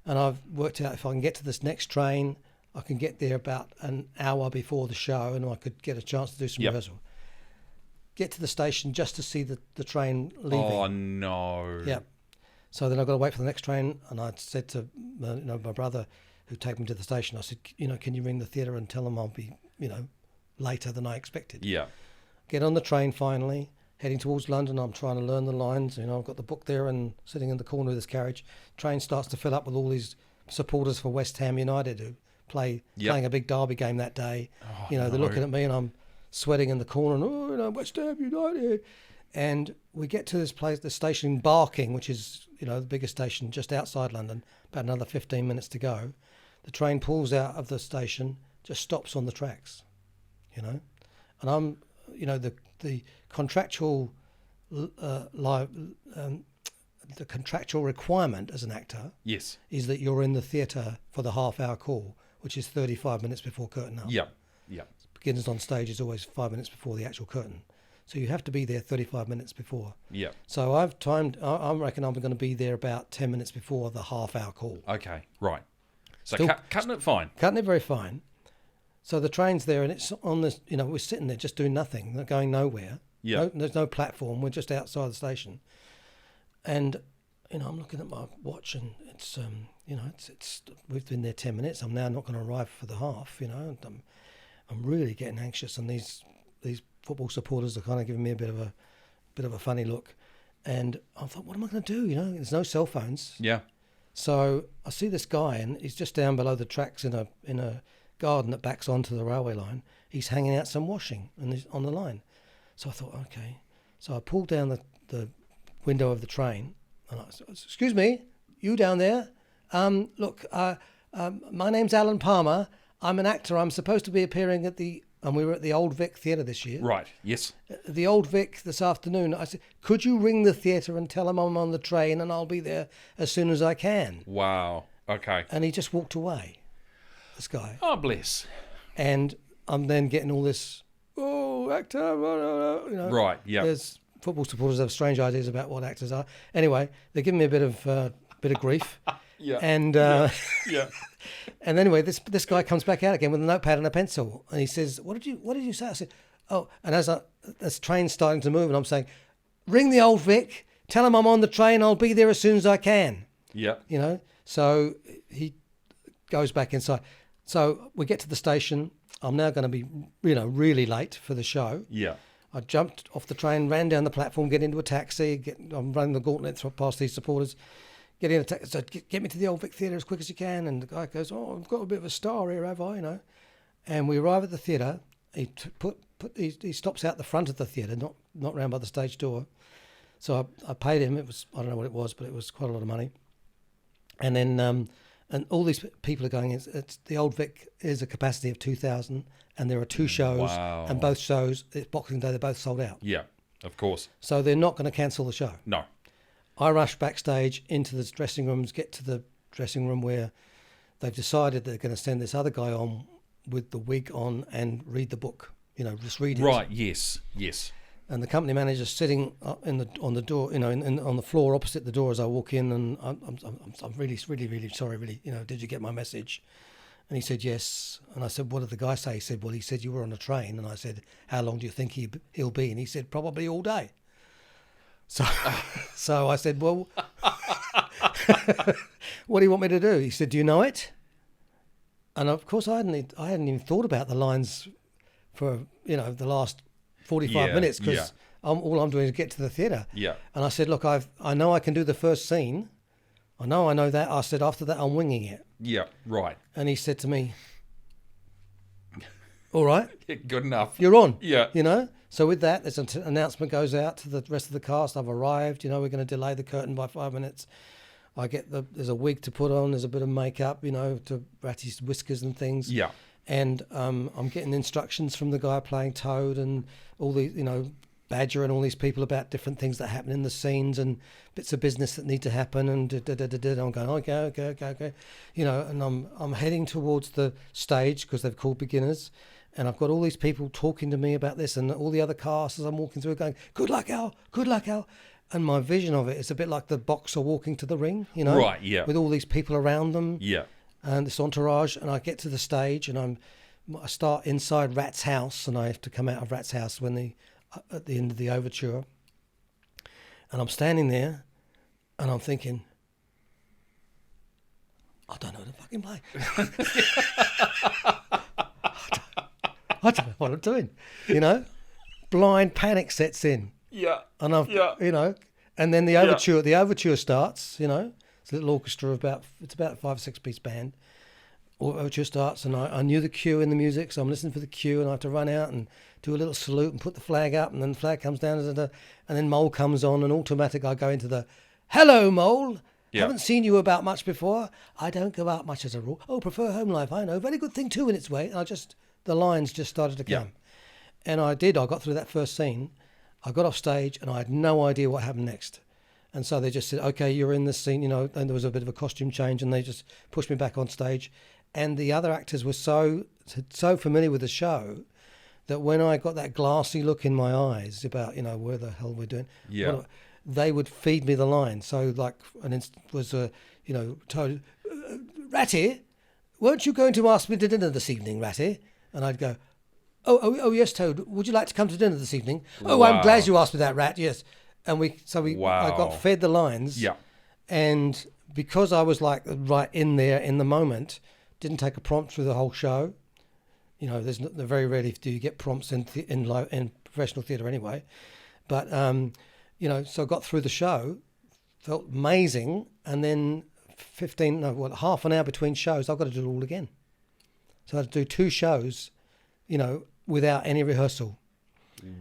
B: and I've worked out if I can get to this next train, I can get there about an hour before the show, and I could get a chance to do some rehearsal. Get to the station just to see the train leaving.
A: Oh no.
B: Yeah. So then I've got to wait for the next train, and I said to my brother, who take me to the station, I said, "Can you ring the theatre and tell them I'll be, later than I expected?"
A: Yeah.
B: Get on the train finally, heading towards London. I'm trying to learn the lines. I've got the book there and sitting in the corner of this carriage. Train starts to fill up with all these supporters for West Ham United who playing a big derby game that day.
A: Oh,
B: they're looking at me, and I'm sweating in the corner, and West Ham United. And we get to this place, the station in Barking, which is, the biggest station just outside London, about another 15 minutes to go. The train pulls out of the station, just stops on the tracks, And I'm, the contractual the contractual requirement as an actor is that you're in the theatre for the half-hour call, which is 35 minutes before curtain up.
A: Yeah.
B: Beginners on stage is always 5 minutes before the actual curtain. So you have to be there 35 minutes before.
A: Yeah.
B: So I've timed, I reckon I'm going to be there about 10 minutes before the half-hour call.
A: Okay, right. So cutting it fine.
B: Cutting it very fine. So the train's there, and it's on this. We're sitting there just doing nothing, going nowhere.
A: Yeah.
B: There's no platform. We're just outside the station, and I'm looking at my watch, and it's it's we've been there 10 minutes. I'm now not going to arrive for the half. And I'm really getting anxious, and these football supporters are kind of giving me a bit of a funny look, and I thought, what am I going to do? There's no cell phones.
A: Yeah.
B: So I see this guy, and he's just down below the tracks in a garden that backs onto the railway line. He's hanging out some washing and he's on the line. So I thought, okay. So I pulled down the window of the train, and I said, excuse me, you down there? Look, my name's Alan Palmer. I'm an actor. I'm supposed to be appearing and we were at the Old Vic Theatre this year.
A: Right, yes.
B: The Old Vic this afternoon. I said, could you ring the theatre and tell them I'm on the train and I'll be there as soon as I can?
A: Wow, okay.
B: And he just walked away, this guy.
A: Oh, bless.
B: And I'm then getting all this, actor,
A: Right, yeah.
B: There's football supporters have strange ideas about what actors are. Anyway, they're giving me a bit of grief.
A: Yeah.
B: And
A: yeah.
B: And anyway, this guy comes back out again with a notepad and a pencil, and he says, "What did you say?" I said, "Oh," and as train's starting to move, and I'm saying, "Ring the Old Vic, tell him I'm on the train. I'll be there as soon as I can."
A: Yeah.
B: So he goes back inside. So we get to the station. I'm now going to be, really late for the show.
A: Yeah.
B: I jumped off the train, ran down the platform, get into a taxi. I'm running the gauntlet past these supporters. Get in a taxi. So get me to the Old Vic Theatre as quick as you can. And the guy goes, "Oh, I've got a bit of a star here, have I?" And we arrive at the theatre. He stops out the front of the theatre, not round by the stage door. So I paid him. It was, I don't know what it was, but it was quite a lot of money. And then and all these people are going. It's the Old Vic is a capacity of 2,000, and there are two shows.
A: Wow.
B: And both shows, it's Boxing Day, they're both sold out.
A: Yeah, of course.
B: So they're not going to cancel the show.
A: No.
B: I rush backstage into the dressing rooms, get to the dressing room where they've decided they're going to send this other guy on with the wig on and read the book. Just read it.
A: Right. Yes.
B: And the company manager's sitting on the door, on the floor opposite the door as I walk in, and I'm really, really, really sorry. Really, did you get my message? And he said yes. And I said, what did the guy say? He said, well, he said you were on a train. And I said, how long do you think he'll be? And he said, probably all day. So I said, well, what do you want me to do? He said, do you know it? And of course, I hadn't even thought about the lines for the last 45 minutes because all I'm doing is get to the theatre.
A: Yeah.
B: And I said, look, I know I can do the first scene. I know that. I said, after that, I'm winging it.
A: Yeah. Right.
B: And he said to me, all right.
A: Yeah, good enough.
B: You're on.
A: Yeah.
B: So with that, there's an announcement goes out to the rest of the cast. I've arrived. We're going to delay the curtain by 5 minutes. I get there's a wig to put on. There's a bit of makeup, to Ratty's whiskers and things.
A: Yeah.
B: And I'm getting instructions from the guy playing Toad and all these, Badger and all these people about different things that happen in the scenes and bits of business that need to happen. And I'm going, okay. And I'm heading towards the stage because they've called beginners. And I've got all these people talking to me about this and all the other cast as I'm walking through going, good luck, Al. And my vision of it is a bit like the boxer walking to the ring,
A: Right, yeah.
B: with all these people around them.
A: Yeah.
B: And this entourage. And I get to the stage and I start inside Rat's house, and I have to come out of Rat's house at the end of the overture. And I'm standing there and I'm thinking, I don't know how to fucking play. I don't know what I'm doing, Blind panic sets in.
A: Yeah.
B: And and then the overture starts, It's a little orchestra of about 5 or 6 piece band. Overture starts, and I knew the cue in the music, so I'm listening for the cue, and I have to run out and do a little salute and put the flag up, and then the flag comes down, and then Mole comes on, and automatic I go into the, hello, Mole. Yeah. Haven't seen you about much before. I don't go out much as a rule. Oh, prefer home life, I know. Very good thing too in its way. And the lines just started to come. Yeah. And I got through that first scene. I got off stage and I had no idea what happened next. And so they just said, okay, you're in this scene, and there was a bit of a costume change, and they just pushed me back on stage. And the other actors were so familiar with the show that when I got that glassy look in my eyes about, where the hell we're doing, they would feed me the line. So like, was Toad, Ratty, weren't you going to ask me to dinner this evening, Ratty? And I'd go, oh, yes, Toad. Would you like to come to dinner this evening? Oh,
A: Wow.
B: I'm glad you asked me that, Rat. Yes. And
A: Wow.
B: I got fed the lines.
A: Yeah.
B: And because I was like right in there in the moment, didn't take a prompt through the whole show. You know, they're very rarely do you get prompts in professional theatre anyway. But you know, so I got through the show, felt amazing, and then half an hour between shows, I've got to do it all again. So I had to do 2 shows, you know, without any rehearsal.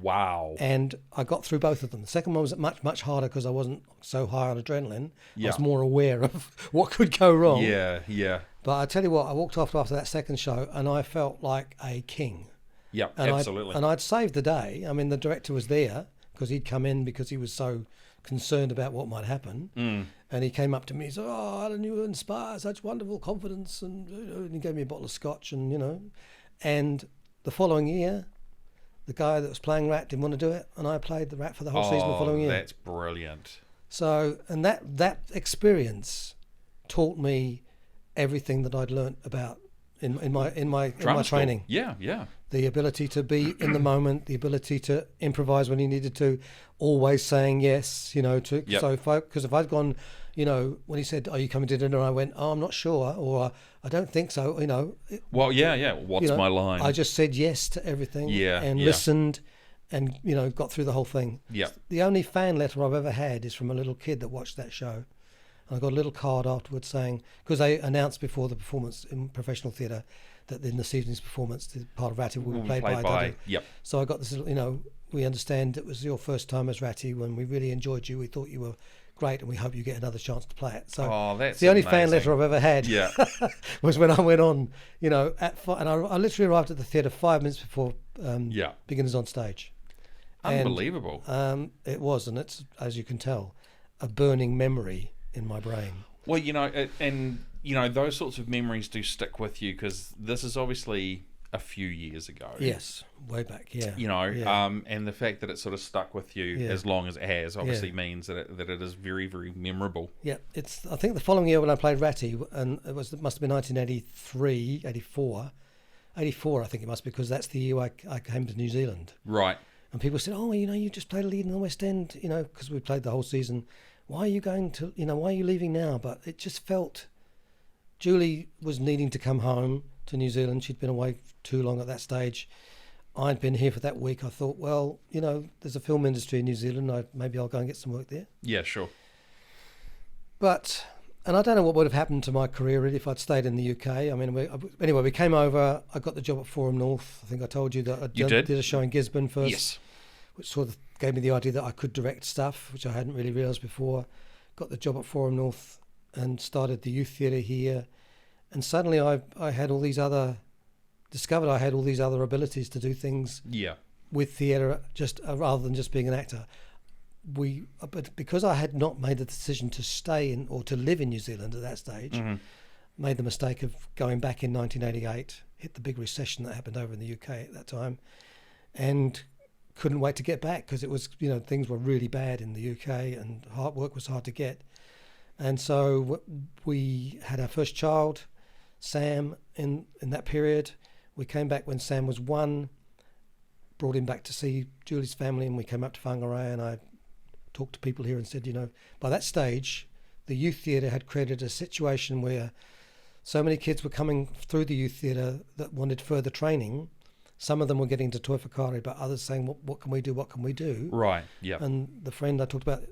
A: Wow.
B: And I got through both of them. The second one was much harder because I wasn't so high on adrenaline.
A: Yeah.
B: I was more aware of what could go wrong.
A: Yeah.
B: But I tell you what, I walked off after that second show and I felt like a king.
A: Yeah, absolutely.
B: And I'd saved the day. I mean, the director was there because he'd come in because he was so concerned about what might happen. And he came up to me and said, "Oh, Alan, you inspire such wonderful confidence." And he gave me a bottle of scotch and, you know. And the following year, the guy that was playing Rat didn't want to do it, and I played the Rat for the whole season the following year.
A: That's brilliant.
B: So, and that experience taught me everything that I'd learnt about in my training.
A: Yeah.
B: The ability to be in the moment, the ability to improvise when you needed to, always saying yes, you know, so because if I'd gone, you know, when he said, "Are you coming to dinner?" I went, "Oh, I'm not sure," or "I don't think so," you know.
A: What's my line?
B: I just said yes to everything and listened and, you know, got through the whole thing.
A: Yeah.
B: The only fan letter I've ever had is from a little kid that watched that show. And I got a little card afterwards saying, because they announced before the performance in professional theatre that in this evening's performance, the part of Ratty will be played by.
A: Yep.
B: So I got this little, you know, we understand it was your first time as Ratty. When we really enjoyed you, we thought you were great, and we hope you get another chance to play it. So
A: that's
B: the only
A: amazing
B: fan letter I've ever had.
A: Yeah.
B: was when I went on, you know, and I literally arrived at the theatre 5 minutes before beginners on stage.
A: Unbelievable.
B: And, it was, and it's, as you can tell, a burning memory in my brain.
A: Well, you know, and you know, those sorts of memories do stick with you because this is obviously a few years ago.
B: Yes, way back, yeah.
A: You know, and the fact that it sort of stuck with you as long as it has obviously means that it is very, very memorable. Yeah,
B: I think the following year when I played Ratty, and it must have been 84, I think it must be, because that's the year I came to New Zealand.
A: Right.
B: And people said, "Oh, you know, you just played a lead in the West End, you know, because we played the whole season. Why are you why are you leaving now?" But it just felt, Julie was needing to come home to New Zealand. She'd been away too long at that stage. I'd been here for that week. I thought, well, you know, there's a film industry in New Zealand. Maybe I'll go and get some work there.
A: Yeah, sure.
B: But, and I don't know what would have happened to my career really if I'd stayed in the UK. I mean, we came over. I got the job at Forum North. I think I told you that I did a show in Gisborne first.
A: Yes.
B: Which sort of gave me the idea that I could direct stuff, which I hadn't really realised before. Got the job at Forum North and started the youth theatre here. And suddenly I had all these other abilities to do things with theatre, just rather than just being an actor. But because I had not made the decision to stay in or to live in New Zealand at that stage, made the mistake of going back in 1988, hit the big recession that happened over in the UK at that time, and couldn't wait to get back because it was, you know, things were really bad in the UK and work was hard to get. And so we had our first child, Sam, in that period. We came back when Sam was 1, brought him back to see Julie's family, and we came up to Whangarei, and I talked to people here and said, you know, by that stage, the youth theatre had created a situation where so many kids were coming through the youth theatre that wanted further training. Some of them were getting to Toi Whakaari, but others saying, what can we do? What can we do? Right, yeah. And the friend I talked about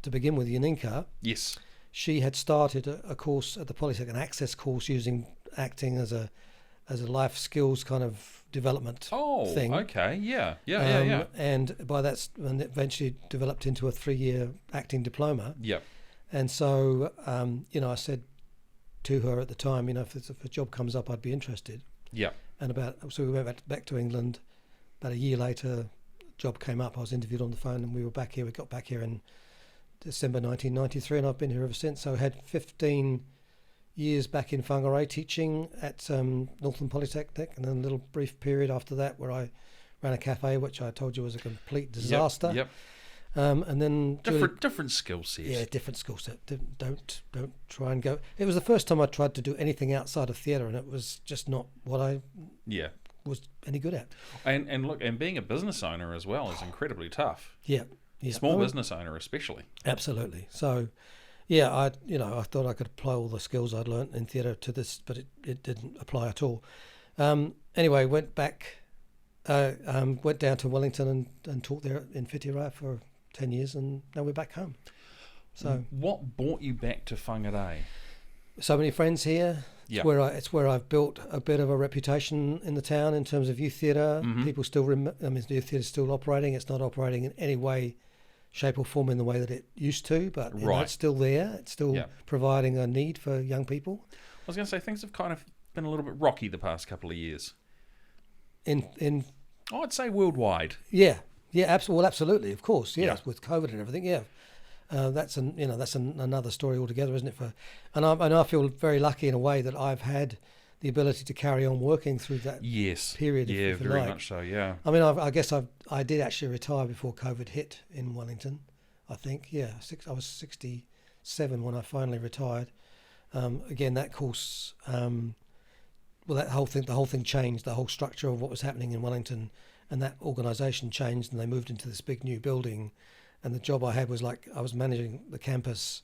B: to begin with, Yaninka, yes, she had started a course at the Polytechnic, an access course using acting as a life skills kind of development thing. Oh, okay, yeah. And by that, and eventually developed into a 3-year acting diploma. Yep. And so, you know, I said to her at the time, you know, if a job comes up, I'd be interested. Yeah. And so we went back to England. About a year later, a job came up. I was interviewed on the phone, and we were back here. We got back here in December 1993, and I've been here ever since. So I had 15 years back in Whangarei teaching at Northland Polytechnic, and then a little brief period after that where I ran a cafe, which I told you was a complete disaster. Yep. And then
A: different skill set.
B: Yeah, different skill set. Don't try and go. It was the first time I tried to do anything outside of theatre, and it was just not what I was any good at.
A: And look, and being a business owner as well is incredibly tough.
B: Yeah.
A: Small business owner especially.
B: Absolutely. So, yeah, I thought I could apply all the skills I'd learnt in theatre to this, but it didn't apply at all. Anyway, went down to Wellington and taught there in Whitirai for 10 years, and now we're back home. So,
A: what brought you back to Whangarei?
B: So many friends here. It's where I've built a bit of a reputation in the town in terms of youth theatre. People still youth theatre is still operating. It's not operating in any way, shape or form in the way that it used to, but it's still there. It's still providing a need for young people.
A: I was going to say, things have kind of been a little bit rocky the past couple of years. I'd say worldwide.
B: Yeah, absolutely, of course, with COVID and everything, that's another story altogether, isn't it? And I feel very lucky in a way that I've had the ability to carry on working through that period. If
A: very much so. Yeah.
B: I mean, I guess I did actually retire before COVID hit in Wellington. I think, I was 67 when I finally retired. Again, that course. The whole thing changed. The whole structure of what was happening in Wellington, and that organisation changed, and they moved into this big new building. And the job I had was I was managing the campus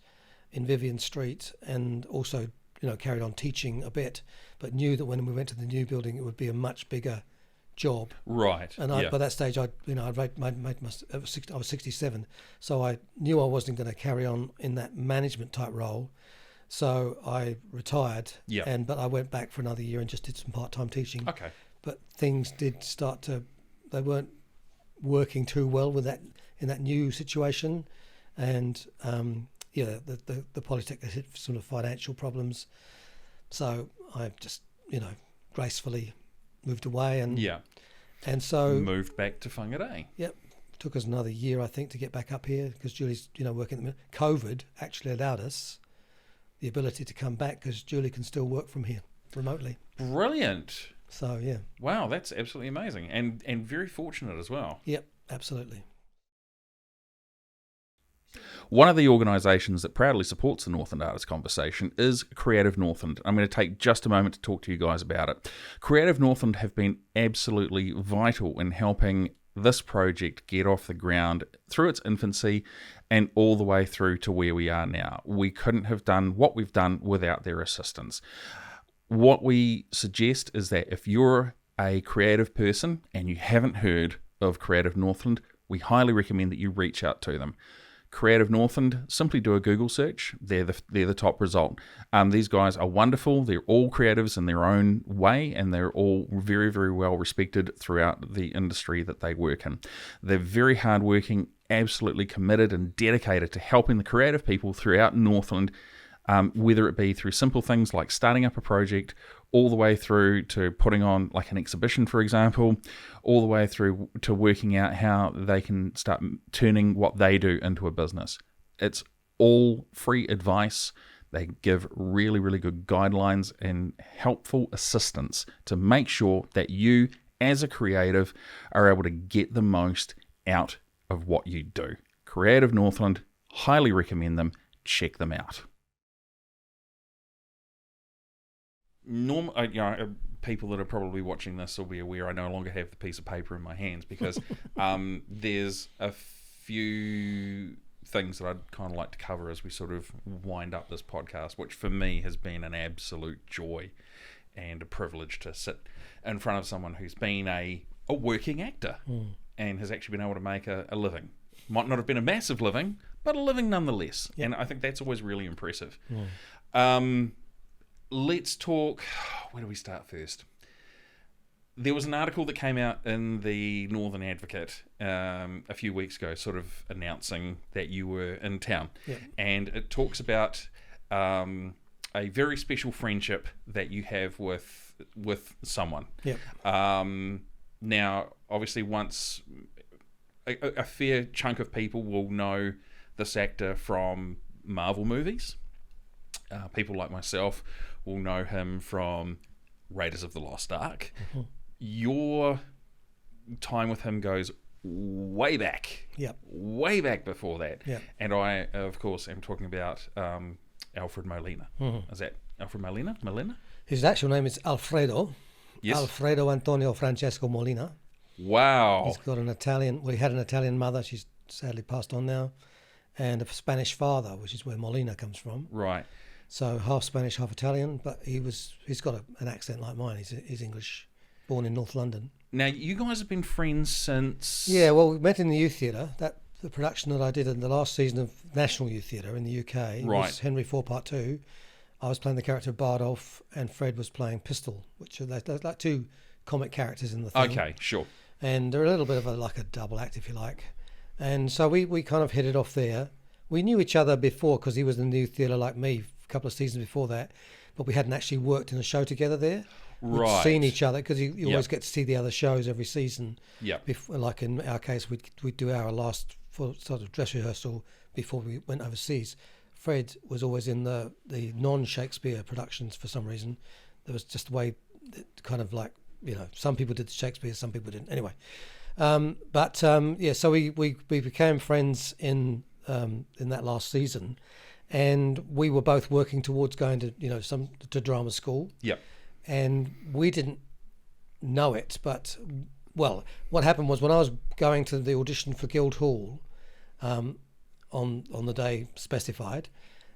B: in Vivian Street, and also carried on teaching a bit, but knew that when we went to the new building, it would be a much bigger job.
A: Right.
B: And by that stage, I was 67, so I knew I wasn't going to carry on in that management type role. So I retired, but I went back for another year and just did some part-time teaching.
A: Okay.
B: But things did they weren't working too well with that in that new situation, and the Polytechnic hit sort of financial problems. So I just gracefully moved away and so
A: moved back to Whangarei.
B: Yep. Took us another year, I think, to get back up here because Julie's working. COVID actually allowed us the ability to come back because Julie can still work from here remotely.
A: Brilliant.
B: So, yeah.
A: Wow, that's absolutely amazing and very fortunate as well.
B: Yep, absolutely.
A: One of the organisations that proudly supports the Northland Artists Conversation is Creative Northland. I'm going to take just a moment to talk to you guys about it. Creative Northland have been absolutely vital in helping this project get off the ground through its infancy and all the way through to where we are now. We couldn't have done what we've done without their assistance. What we suggest is that if you're a creative person and you haven't heard of Creative Northland, we highly recommend that you reach out to them. Creative Northland, simply do a Google search. They're the top result. These guys are wonderful. They're all creatives in their own way, and they're all very, very well respected throughout the industry that they work in. They're very hardworking, absolutely committed and dedicated to helping the creative people throughout Northland, whether it be through simple things like starting up a project, all the way through to putting on like an exhibition, for example, all the way through to working out how they can start turning what they do into a business. It's all free advice. They give really, really good guidelines and helpful assistance to make sure that you, as a creative, are able to get the most out of what you do. Creative Northland, highly recommend them. Check them out. People that are probably watching this will be aware I no longer have the piece of paper in my hands because there's a few things that I'd kind of like to cover as we sort of wind up this podcast, which for me has been an absolute joy and a privilege to sit in front of someone who's been a working actor and has actually been able to make a living. Might not have been a massive living, but a living nonetheless. Yep. And I think that's always really impressive. Let's talk, where do we start first? There was an article that came out in the Northern Advocate a few weeks ago, sort of announcing that you were in town. Yep. And it talks about a very special friendship that you have with someone. Yep. Now, obviously, once a fair chunk of people will know this actor from Marvel movies. People like myself will know him from Raiders of the Lost Ark. Mm-hmm. Your time with him goes way back.
B: Yep.
A: Way back before that.
B: Yep.
A: And I, of course, am talking about Alfred Molina.
B: Mm-hmm.
A: Is that Alfred Molina? Molina?
B: His actual name is Alfredo.
A: Yes.
B: Alfredo Antonio Francesco Molina.
A: Wow.
B: He's got an Italian... Well, he had an Italian mother. She's sadly passed on now. And a Spanish father, which is where Molina comes from.
A: Right.
B: So half Spanish, half Italian. But he's got an accent like mine. He's English, born in North London.
A: Now, you guys have been friends since...
B: Yeah, well, we met in the Youth Theatre. The production that I did in the last season of National Youth Theatre in the UK was Henry IV Part 2. I was playing the character Bardolph, and Fred was playing Pistol, which are like two comic characters in the thing.
A: Okay, sure.
B: And they're a little bit of a double act, if you like. And so we kind of hit it off there. We knew each other before because he was in the Youth Theatre like me a couple of seasons before that, but we hadn't actually worked in a show together there.
A: Right.
B: We'd seen each other because you always get to see the other shows every season.
A: Yeah.
B: Like in our case, we'd do our last sort of dress rehearsal before we went overseas. Fred was always in the non-Shakespeare productions for some reason. There was just the way, kind of like, some people did Shakespeare, some people didn't. Anyway, so we became friends in that last season, and we were both working towards going to drama school.
A: Yep.
B: And we didn't know it, but well, what happened was when I was going to the audition for Guildhall, on the day specified,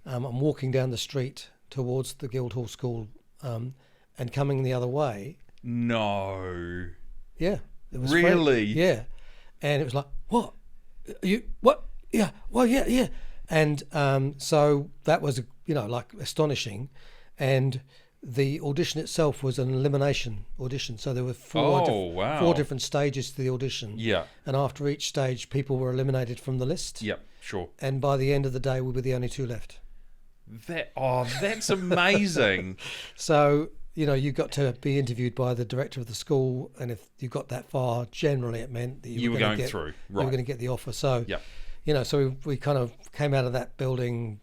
B: I'm walking down the street towards the Guildhall school, and coming the other way.
A: No.
B: Yeah. It was
A: really?
B: Fred. Yeah. And it was like, what? You what? Yeah. Well, yeah, yeah. And so that was like astonishing, and the audition itself was an elimination audition. So there were four different stages to the audition.
A: Yeah.
B: And after each stage, people were eliminated from the list.
A: Yep, sure.
B: And by the end of the day, we were the only two left.
A: That's amazing.
B: So, you got to be interviewed by the director of the school, and if you got that far, generally it meant that you were going
A: through. Right.
B: You were going to get the offer. So,
A: yep.
B: So we kind of came out of that building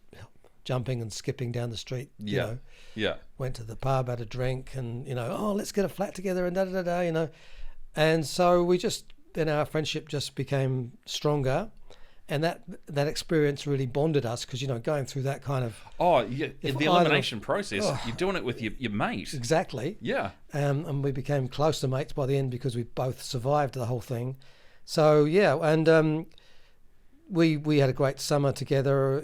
B: jumping and skipping down the street,
A: Yeah.
B: Went to the pub, had a drink, and let's get a flat together and and so then our friendship just became stronger, and that experience really bonded us because going through that kind of
A: the elimination process, you're doing it with your mate.
B: Exactly.
A: Yeah.
B: And we became closer mates by the end because we both survived the whole thing. So and we had a great summer together.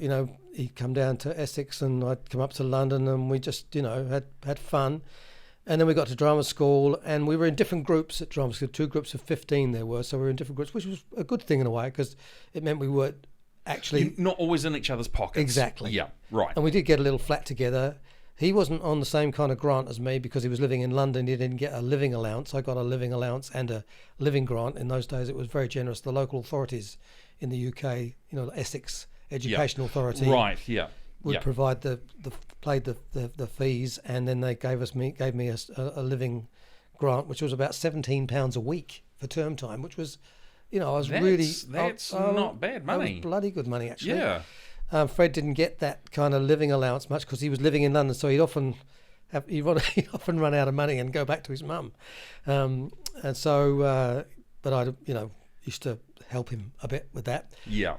B: He'd come down to Essex and I'd come up to London, and we just, had fun. And then we got to drama school, and we were in different groups at drama school. 2 groups of 15 there were, so we were in different groups, which was a good thing in a way because it meant we weren't actually...
A: You're not always in each other's pockets.
B: Exactly.
A: Yeah, right.
B: And we did get a little flat together. He wasn't on the same kind of grant as me because he was living in London. He didn't get a living allowance. I got a living allowance and a living grant. In those days, it was very generous. The local authorities in the UK, Essex Education Authority,
A: right? Yeah,
B: would provide paid the fees, and then they gave me a living grant, which was about £17 a week for term time, which was,
A: that's not bad money.
B: That was bloody good money actually.
A: Yeah.
B: Fred didn't get that kind of living allowance much because he was living in London, so he'd often run out of money and go back to his mum, and so but I used to help him a bit with that.
A: Yeah.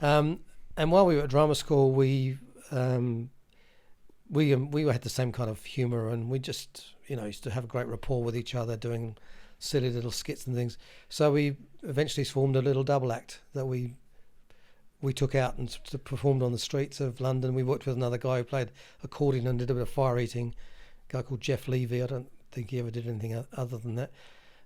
B: And while we were at drama school, we had the same kind of humour, and we just used to have a great rapport with each other, doing silly little skits and things. So we eventually formed a little double act that we took out and performed on the streets of London. We worked with another guy who played accordion and did a bit of fire eating, a guy called Jeff Levy. I don't think he ever did anything other than that.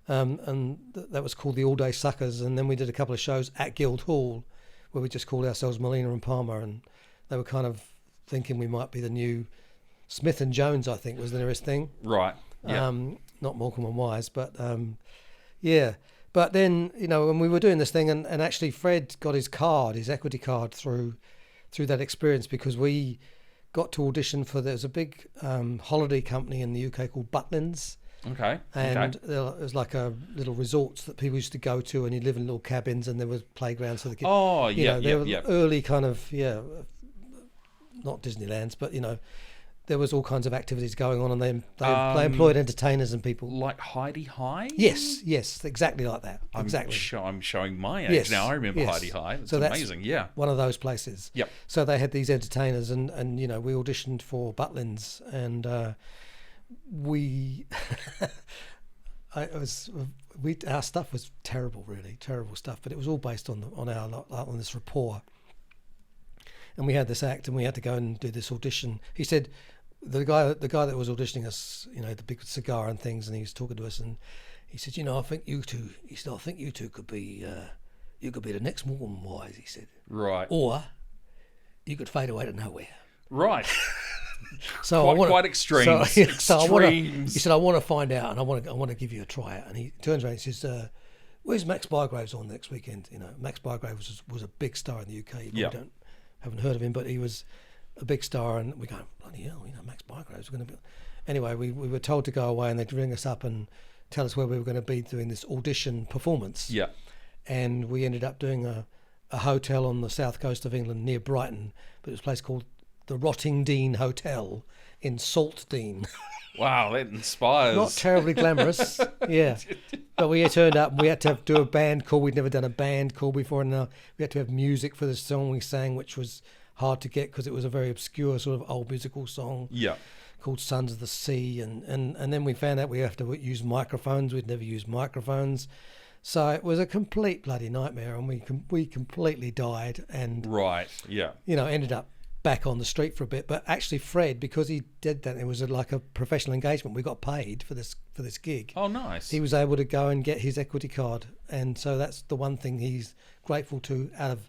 B: And that was called the All Day Suckers. And then we did a couple of shows at Guildhall where we just called ourselves Molina and Palmer, and they were kind of thinking we might be the new Smith and Jones, I think was the nearest thing.
A: Right. Yeah.
B: Not Morecambe and Wise, but yeah. But then, when we were doing this thing, and actually Fred got his equity card through that experience, because we got to audition for, there's a big holiday company in the UK called Butlins.
A: Okay.
B: And there was like a little resorts that people used to go to, and you'd live in little cabins, and there was playgrounds for the kids.
A: Oh, yeah,
B: they were early kind of, not Disneylands, but, there was all kinds of activities going on, and they employed entertainers and people.
A: Like Heidi High?
B: Yes, exactly like that. Exactly.
A: I'm showing my age now. I remember Heidi High. It's amazing, yeah.
B: One of those places.
A: Yep.
B: So they had these entertainers, and we auditioned for Butlins, and our stuff was terrible, really terrible stuff, but it was all based on this rapport. And we had this act, and we had to go and do this audition. He said, the guy that was auditioning us, the big cigar and things, and he was talking to us, and he said, I think you two. He said, I think you two could be, the next Morgan Wise. He said,
A: right,
B: or you could fade away to nowhere.
A: Right.
B: So
A: quite extreme.
B: He said, I want to find out, and I want to give you a try. And he turns around and says, where's Max Bygraves on next weekend? Max Bygraves was a big star in the UK. You haven't heard of him, but he was a big star, and we go, bloody hell, Max Bygraves is going to be. Anyway, we were told to go away, and they'd ring us up and tell us where we were going to be doing this audition performance. Yeah. And we ended up doing a hotel on the south coast of England near Brighton, but it was a place called the Rottingdean Hotel in Saltdean.
A: Wow, that inspires.
B: Not terribly glamorous, yeah. But we turned up, and we had to do a band call. We'd never done a band call before, and we had to have music for the song we sang, which was hard to get because it was a very obscure sort of old musical song. Yeah. Called Sons of the Sea, and then we found out we have to use microphones. We'd never used microphones. So it was a complete bloody nightmare, and we completely died, and
A: right, yeah,
B: ended up back on the street for a bit. But actually Fred, because he did that, it was like a professional engagement. We got paid for this gig.
A: Oh, nice.
B: He was able to go and get his equity card, and so that's the one thing he's grateful to out of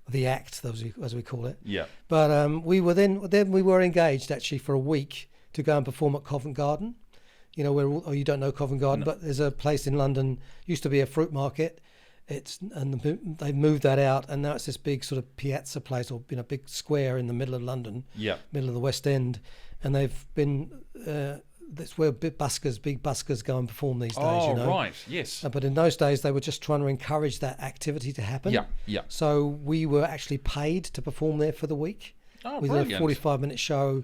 B: the act, as we call it. Yeah. But we were then we were engaged actually for a week to go and perform at Covent Garden. Where you don't know Covent Garden, but there's a place in London, used to be a fruit market. They moved that out, and now it's this big sort of piazza place, or big square in the middle of London, middle of the West End, and they've been that's where big buskers go and perform these days.
A: Oh, right, yes.
B: But in those days, they were just trying to encourage that activity to happen. Yeah. So we were actually paid to perform there for the week.
A: Oh,
B: we
A: brilliant.
B: did a 45-minute show.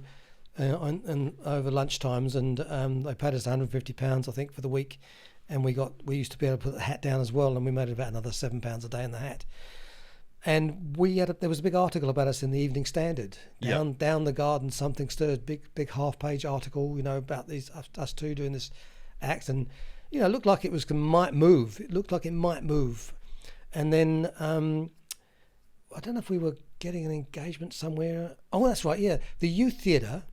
B: And over lunchtimes, and they paid us £150, I think, for the week, and we used to be able to put the hat down as well, and we made about another £7 a day in the hat. And there was a big article about us in the Evening Standard down the garden. Something stirred, big half-page article, about these us two doing this act, and it looked like it might move. It looked like it might move, and then I don't know if we were getting an engagement somewhere. Oh, that's right, yeah, the Youth Theatre.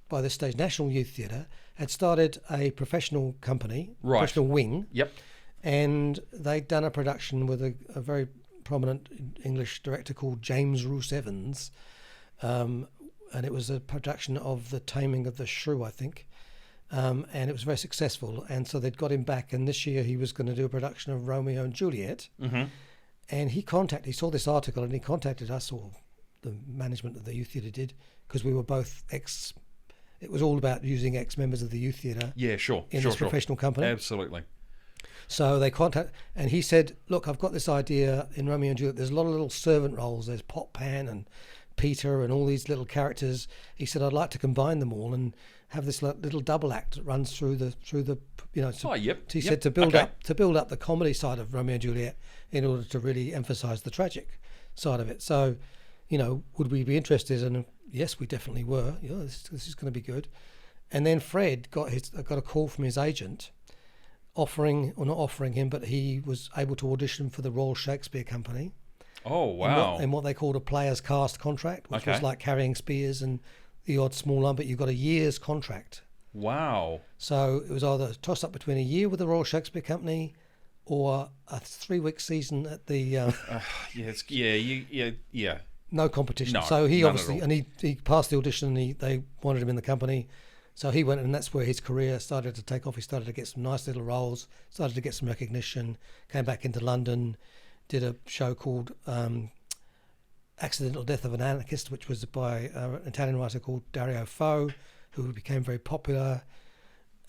B: By this stage, National Youth Theatre had started a professional company, professional wing. Yep. And they'd done a production with a very prominent English director called James Roose Evans. And it was a production of The Taming of the Shrew, I think. And it was very successful. And so they'd got him back. And this year he was going to do a production of Romeo and Juliet. Mm-hmm. And he saw this article, and he contacted us, or the management of the Youth Theatre did, because we were both it was all about using ex-members of the Youth Theatre.
A: Yeah, sure.
B: In this professional company.
A: Absolutely.
B: So they and he said, look, I've got this idea in Romeo and Juliet. There's a lot of little servant roles. There's Pot Pan and Peter and all these little characters. He said, I'd like to combine them all and have this little double act that runs through the. He said to build up the comedy side of Romeo and Juliet in order to really emphasise the tragic side of it. So, would we be interested? And yes, we definitely were. This is going to be good. And then Fred got a call from his agent, not offering him, but he was able to audition for the Royal Shakespeare Company.
A: Oh, wow!
B: In what they called a player's cast contract, which was like carrying spears and the odd small lump. But you got a year's contract.
A: Wow!
B: So it was either a toss up between a year with the Royal Shakespeare Company or a 3-week season at the.
A: Yeah.
B: No competition.
A: No,
B: so he obviously, and he passed the audition, and they wanted him in the company. So he went, and that's where his career started to take off. He started to get some nice little roles, started to get some recognition, came back into London, did a show called Accidental Death of an Anarchist, which was by an Italian writer called Dario Fo, who became very popular.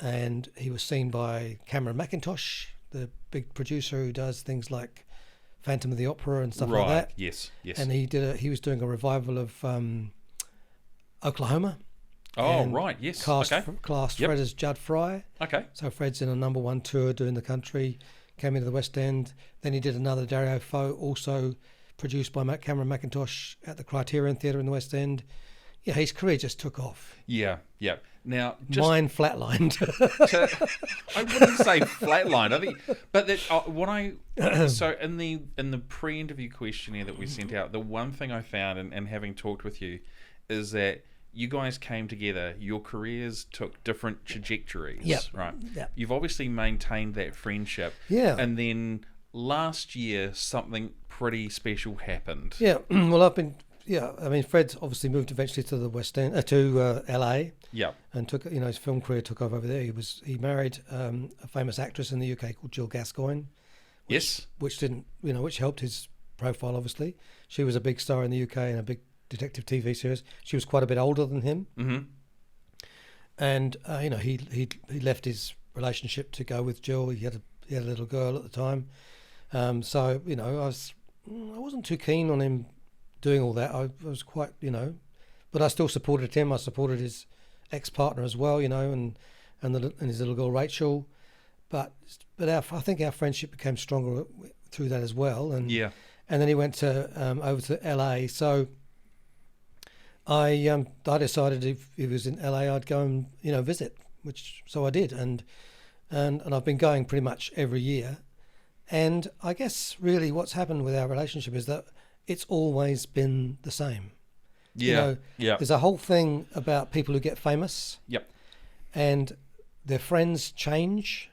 B: And he was seen by Cameron Mackintosh, the big producer who does things like Phantom of the Opera and stuff like that.
A: Yes.
B: And he was doing a revival of Oklahoma.
A: Oh, right, yes.
B: Cast
A: Yep.
B: Fred as Judd Fry.
A: Okay.
B: So Fred's in a #1 tour doing the country, came into the West End. Then he did another Dario Fo, also produced by Cameron McIntosh at the Criterion Theatre in the West End. Yeah, his career just took off.
A: Yeah. Now,
B: mine flatlined.
A: I wouldn't say flatlined. I think, but that so in the pre-interview questionnaire that we sent out, the one thing I found, and having talked with you, is that you guys came together. Your careers took different trajectories.
B: Yep.
A: Right.
B: Yep.
A: You've obviously maintained that friendship.
B: Yeah.
A: And then last year, something pretty special happened.
B: Yeah. Well, I mean, Fred's obviously moved eventually to the West End, to LA.
A: Yeah.
B: And took, his film career took off over there. He married a famous actress in the UK called Jill Gascoigne. Which didn't, which helped his profile, obviously. She was a big star in the UK in a big detective TV series. She was quite a bit older than him.
A: Mm-hmm.
B: And, he left his relationship to go with Jill. He had a little girl at the time. So, I wasn't too keen on him doing all that. I was quite, but I still supported him. I supported his ex-partner as well, and his little girl Rachel. But I think our friendship became stronger through that as well. And then he went to over to LA. So I decided if he was in LA, I'd go and visit, so I did, and I've been going pretty much every year. And I guess really what's happened with our relationship is that it's always been the same. There's a whole thing about people who get famous.
A: Yep.
B: And their friends change.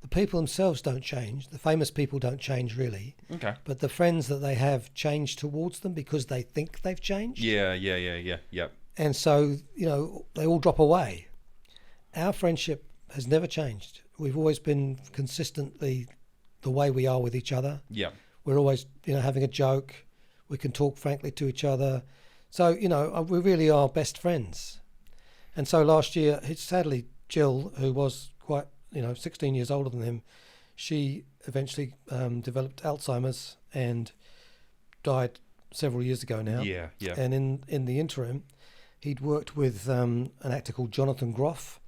B: The people themselves don't change. The famous people don't change really.
A: Okay.
B: But the friends that they have change towards them because they think they've changed.
A: Yeah. Yep.
B: And so, they all drop away. Our friendship has never changed. We've always been consistently the way we are with each other.
A: Yeah.
B: We're always, having a joke. We can talk frankly to each other. So, we really are best friends. And so last year, sadly, Jill, who was quite, 16 years older than him, she eventually developed Alzheimer's and died several years ago now.
A: Yeah.
B: And in the interim, he'd worked with an actor called Jonathan Groff,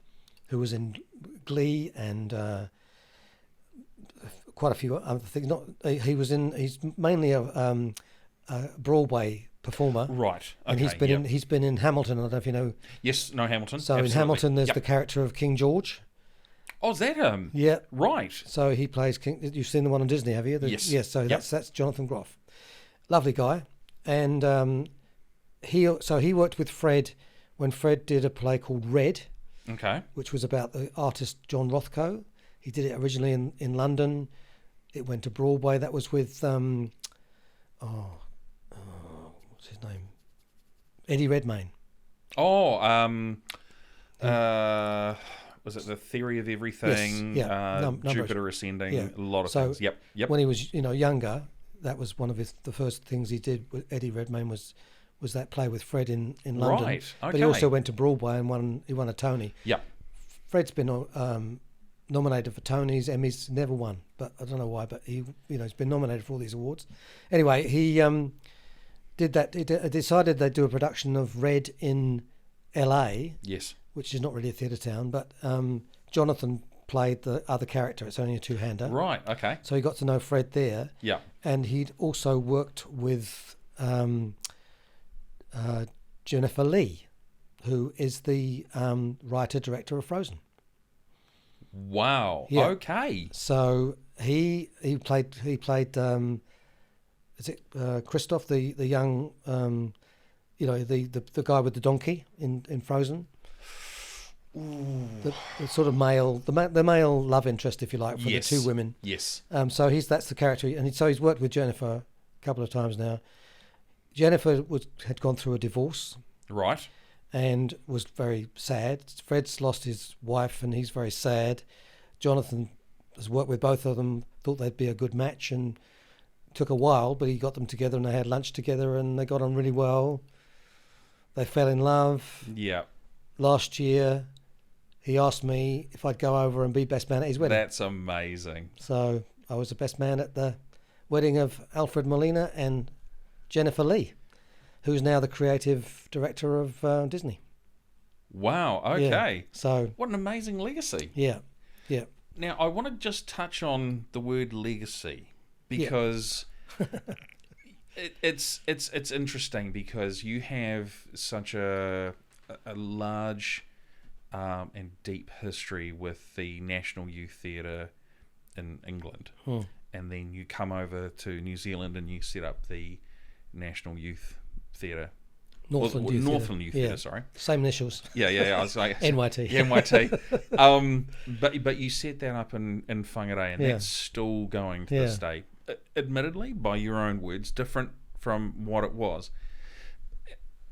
B: who was in Glee and quite a few other things. He's mainly a Broadway performer,
A: right? Okay,
B: and he's been in Hamilton. I don't know if you know.
A: Yes, no, Hamilton.
B: So
A: absolutely.
B: in Hamilton, there's the character of King George.
A: Oh, is that him?
B: Yeah,
A: right.
B: So he plays King. You've seen the one on Disney, have you?
A: Yes.
B: Yes. So that's Jonathan Groff, lovely guy, and he worked with Fred when Fred did a play called Red,
A: okay,
B: which was about the artist John Rothko. He did it originally in London. It went to Broadway. That was with what's his name? Eddie Redmayne.
A: Oh, was it The Theory of Everything?
B: Yes,
A: Jupiter Ascending. A lot of things. Yep.
B: When he was younger, that was one of the first things he did with Eddie Redmayne was that play with Fred in London.
A: Right. Okay.
B: But he also went to Broadway and won a Tony.
A: Yeah. Fred's
B: been nominated for Tonys, Emmys, never won, but I don't know why. But he's been nominated for all these awards. Anyway, he did that. He decided they'd do a production of Red in LA.
A: Yes.
B: Which is not really a theatre town, but Jonathan played the other character. It's only a two-hander.
A: Right. Okay.
B: So he got to know Fred there.
A: Yeah.
B: And he'd also worked with Jennifer Lee, who is the writer-director of Frozen.
A: Wow.
B: Yeah.
A: Okay.
B: So he played is it Kristoff, the young the guy with the donkey in Frozen. The sort of male love interest, if you like, for the two women.
A: Yes.
B: So that's the character, and so he's worked with Jennifer a couple of times now. Jennifer had gone through a divorce.
A: Right.
B: And was very sad. Fred's lost his wife and he's very sad. Jonathan has worked with both of them, thought they'd be a good match, and took a while, but he got them together and they had lunch together and they got on really well. They fell in love.
A: Yeah.
B: Last year, he asked me if I'd go over and be best man at his wedding.
A: That's amazing.
B: So I was the best man at the wedding of Alfred Molina and Jennifer Lee, who's now the creative director of Disney.
A: Wow, okay.
B: Yeah. So
A: what an amazing legacy.
B: Yeah, yeah.
A: Now, I want to just touch on the word legacy because it's interesting because you have such a large and deep history with the National Youth Theatre in England. And then you come over to New Zealand and you set up the National Youth Theatre.
B: Northland Youth
A: Theatre, sorry.
B: Same initials.
A: Yeah. I was like
B: NYT.
A: NYT. But you set that up in Whangarei, and that's still going to this day. Admittedly, by your own words, different from what it was.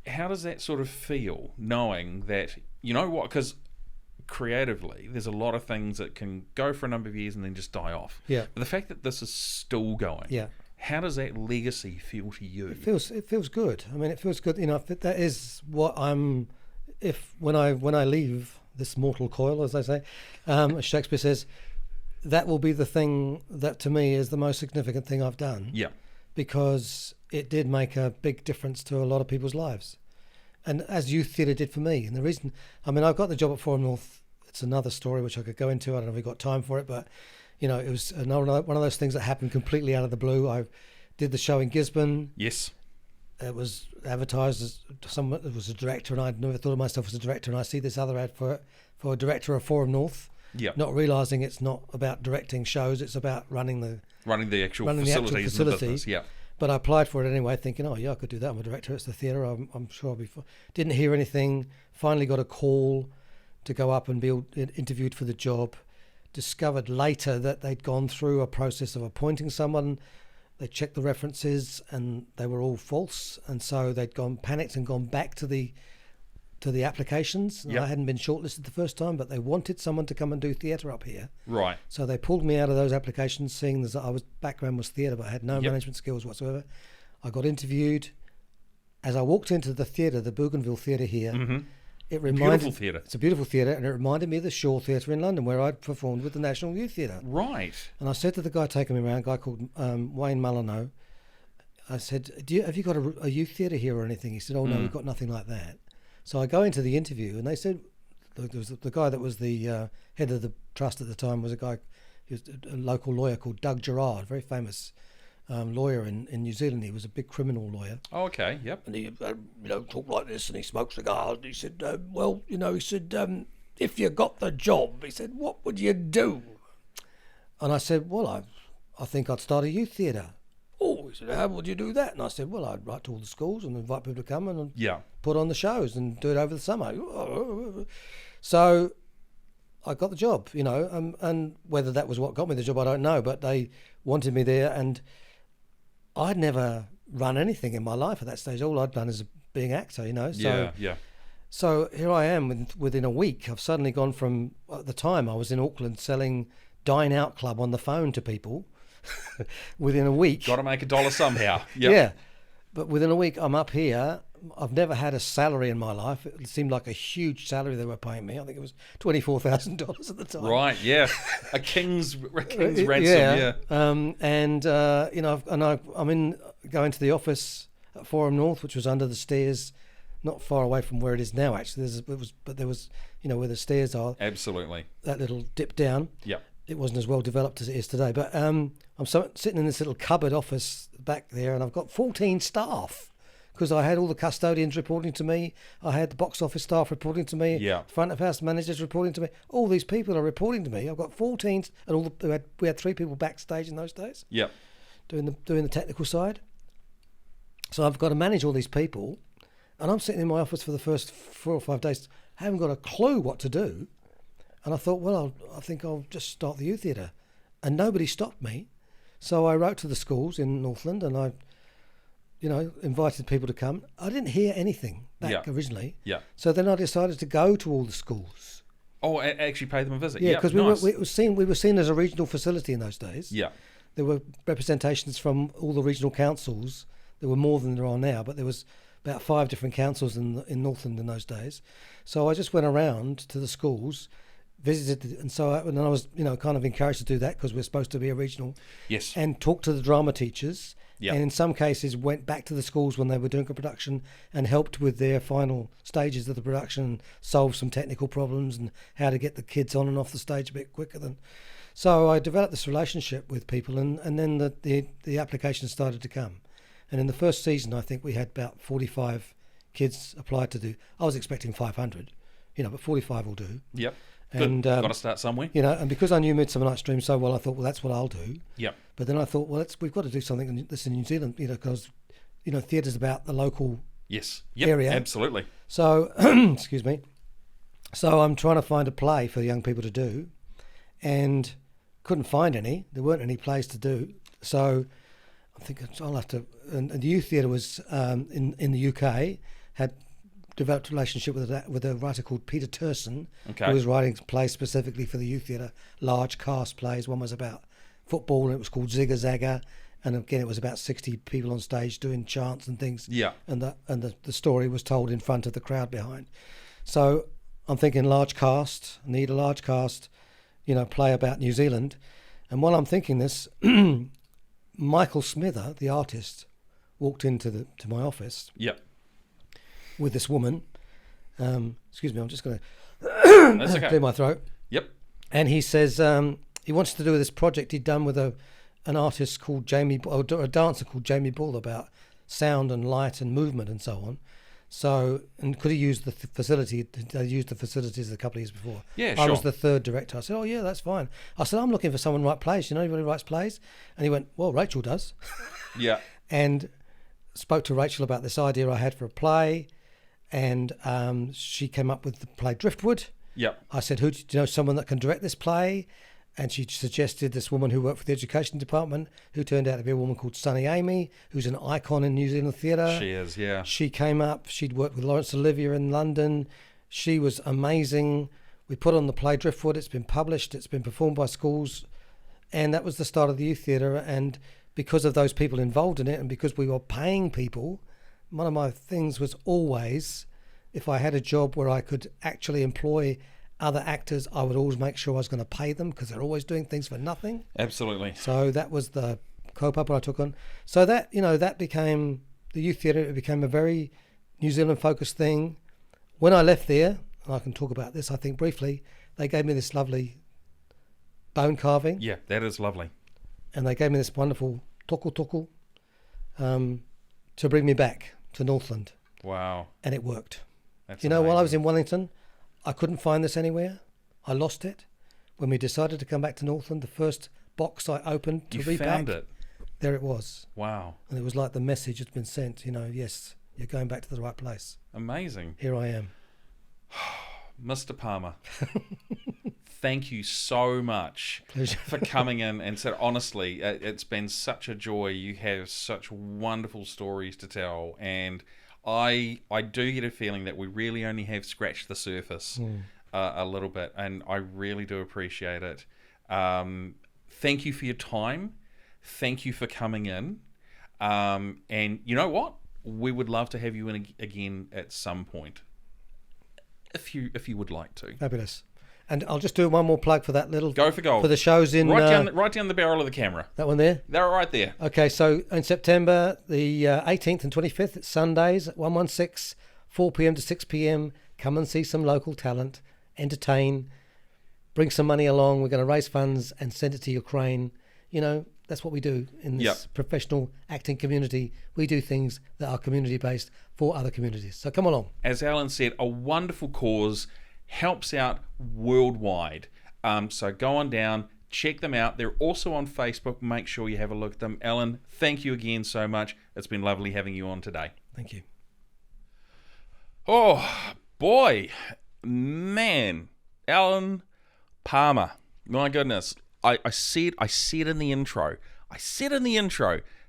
A: How does that sort of feel, knowing that, you know what, because creatively, there's a lot of things that can go for a number of years and then just die off.
B: Yeah.
A: But the fact that this is still going, how does that legacy feel to you?
B: It feels good. I mean, it feels good. You know, that is what I'm. When I leave this mortal coil, as they say, as Shakespeare says, that will be the thing that to me is the most significant thing I've done.
A: Yeah.
B: Because it did make a big difference to a lot of people's lives. And as youth theatre did for me. And the reason, I mean, I got the job at Forum North. It's another story which I could go into. I don't know if we've got time for it, but, you know, it was one of those things that happened completely out of the blue. I did the show in Gisborne.
A: Yes.
B: It was advertised as someone. It was a director, and I'd never thought of myself as a director. And I see this other ad for a director of Forum North. Yeah. Not realising it's not about directing shows. It's about running the
A: actual facilities in the business. Yeah.
B: But I applied for it anyway, thinking, oh, yeah, I could do that. I'm a director. It's the theatre. I'm sure I'll be fine. Didn't hear anything. Finally got a call to go up and be interviewed for the job. Discovered later that they'd gone through a process of appointing someone. They checked the references and they were all false. And so they'd panicked and gone back to the applications. Yep. I hadn't been shortlisted the first time, but they wanted someone to come and do theatre up here.
A: Right.
B: So they pulled me out of those applications, seeing that background was theatre, but I had no management skills whatsoever. I got interviewed. As I walked into the theatre, the Bougainville Theatre here, it reminded
A: beautiful theatre.
B: It's a beautiful theatre, and it reminded me of the Shaw Theatre in London, where I'd performed with the National Youth Theatre.
A: Right.
B: And I said to the guy taking me around, a guy called Wayne Molina, I said, have you got a youth theatre here or anything? He said, oh, no, we've got nothing like that. So I go into the interview, and they said, the guy that was the head of the trust at the time was he was a local lawyer called Doug Gerard, very famous lawyer in New Zealand. He was a big criminal lawyer.
A: Oh, okay, yep.
B: And he, talked like this, and he smoked cigars. He said, if you got the job, he said, what would you do? And I said, well, I think I'd start a youth theatre. Oh, he said, how would you do that? And I said, well, I'd write to all the schools and invite people to come and put on the shows and do it over the summer. So I got the job, and whether that was what got me the job, I don't know, but they wanted me there, and I'd never run anything in my life at that stage. All I'd done is being an actor, So, So here I am within a week. I've suddenly gone from, at the time I was in Auckland selling Dine Out Club on the phone to people. Within a week,
A: got to make $1 somehow. Yep.
B: Yeah, but within a week I'm up here. I've never had a salary in my life. It seemed like a huge salary they were paying me. I think it was $24,000 at the time.
A: Right, yeah, a king's ransom. Yeah.
B: I'm going to the office at Forum North, which was under the stairs, not far away from where it is now. Actually, there was where the stairs are.
A: Absolutely.
B: That little dip down.
A: Yeah.
B: It wasn't as well developed as it is today, but I'm sitting in this little cupboard office back there, and I've got 14 staff because I had all the custodians reporting to me. I had the box office staff reporting to me. Front of house managers reporting to me. All these people are reporting to me. I've got 14, and we had 3 people backstage in those days.
A: Yeah,
B: doing the technical side. So I've got to manage all these people, and I'm sitting in my office for the first 4 or 5 days. I haven't got a clue what to do. And I thought, well, I think I'll just start the youth theatre. And nobody stopped me. So I wrote to the schools in Northland, and I, invited people to come. I didn't hear anything back originally. Yeah. So then I decided to go to all the schools.
A: Oh, actually pay them a visit.
B: Yeah, because we were seen as a regional facility in those days.
A: Yeah.
B: There were representations from all the regional councils. There were more than there are now, but there was about 5 different councils in Northland in those days. So I just went around to the schools, visited, and so I was, kind of encouraged to do that because we're supposed to be a regional.
A: Yes.
B: And talk to the drama teachers.
A: Yep.
B: And in some cases went back to the schools when they were doing a production and helped with their final stages of the production, solve some technical problems and how to get the kids on and off the stage a bit quicker than. So I developed this relationship with people, and then the applications started to come. And in the first season, I think we had about 45 kids applied to do. I was expecting 500, but 45 will do.
A: Yep.
B: And
A: got to start somewhere.
B: And because I knew Midsummer Night's Dream so well, I thought, well, that's what I'll do.
A: Yep. But
B: then I thought, well, we've got to do something in New Zealand, because theatre's about the local area.
A: Absolutely.
B: So, excuse me. So I'm trying to find a play for young people to do, and couldn't find any. There weren't any plays to do. So I think I'll have to. And the youth theatre was in the UK, had developed a relationship with a writer called Peter Turson, who was writing plays specifically for the youth theatre, large cast plays. One was about football, and it was called Zigga Zagga, and again it was about 60 people on stage doing chants and things.
A: Yeah.
B: And the story was told in front of the crowd behind. So I'm thinking large cast, need a large cast, play about New Zealand. And while I'm thinking this, Michael Smither, the artist, walked into my office.
A: Yep.
B: With this woman. Excuse me, I'm just going to clear my throat.
A: Yep.
B: And he says he wants to do this project he'd done with an artist called a dancer called Jamie Bull about sound and light and movement and so on. So, and could he use the facility? They used the facilities a couple of years before.
A: Yeah, sure.
B: I was the third director. I said, oh yeah, that's fine. I said, I'm looking for someone to write plays. Anybody writes plays? And he went, well, Rachel does.
A: Yeah.
B: And spoke to Rachel about this idea I had for a play. And she came up with the play Driftwood.
A: Yep.
B: I said, do you know someone that can direct this play? And she suggested this woman who worked for the education department, who turned out to be a woman called Sunny Amy, who's an icon in New Zealand theatre.
A: She is, yeah.
B: She came up. She'd worked with Laurence Olivier in London. She was amazing. We put on the play Driftwood. It's been published. It's been performed by schools. And that was the start of the youth theatre. And because of those people involved in it, and because we were paying people, one of my things was always, if I had a job where I could actually employ other actors, I would always make sure I was going to pay them, because they're always doing things for nothing.
A: Absolutely.
B: So that was the co-puppet I took on. So that, that became the youth theatre. It became a very New Zealand focused thing. When I left there, and I can talk about this, I think briefly, they gave me this lovely bone carving.
A: Yeah, that is lovely.
B: And they gave me this wonderful tuku to bring me back to Northland.
A: Wow.
B: And it worked.
A: That's
B: while I
A: amazing.
B: was in Wellington, I couldn't find this anywhere. I lost it. When we decided to come back to Northland, the first box I opened to repack,
A: found it.
B: There it was.
A: Wow.
B: And it was like the message had been sent, yes, you're going back to the right place.
A: Amazing.
B: Here I am.
A: Mr. Palmer, thank you so much for coming in and said, honestly, it's been such a joy. You have such wonderful stories to tell, and I do get a feeling that we really only have scratched the surface a little bit, and I really do appreciate it. Thank you for your time. Thank you for coming in. And you know what? We would love to have you in again at some point, if you would like to.
B: Fabulous. And I'll just do one more plug for that little...
A: Go for gold.
B: For the shows in...
A: Right down the barrel of the camera.
B: That one there?
A: They're right there.
B: Okay, so in September, the 18th and 25th, it's Sundays at 116, 4 p.m. to 6 p.m. Come and see some local talent, entertain, bring some money along. We're going to raise funds and send it to Ukraine. That's what we do in this professional acting community. We do things that are community-based for other communities. So come along.
A: As Alan said, a wonderful cause, helps out worldwide. So go on down, check them out. They're also on Facebook. Make sure you have a look at them. Alan, thank you again so much. It's been lovely having you on today.
B: Thank you.
A: Oh, boy. Man. Alan Palmer. My goodness. I said in the intro.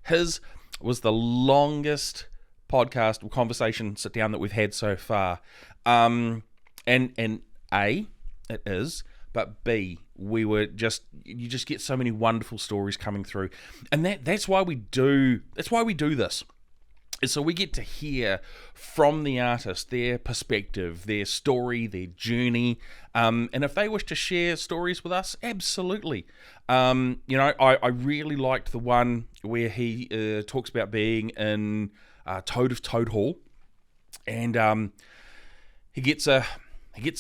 A: His was the longest podcast or conversation sit down that we've had so far. And A, it is, but B, you just get so many wonderful stories coming through. And that's why we do this. So we get to hear from the artist, their perspective, their story, their journey, and if they wish to share stories with us, absolutely. I really liked the one where he talks about being in Toad of Toad Hall, and he gets a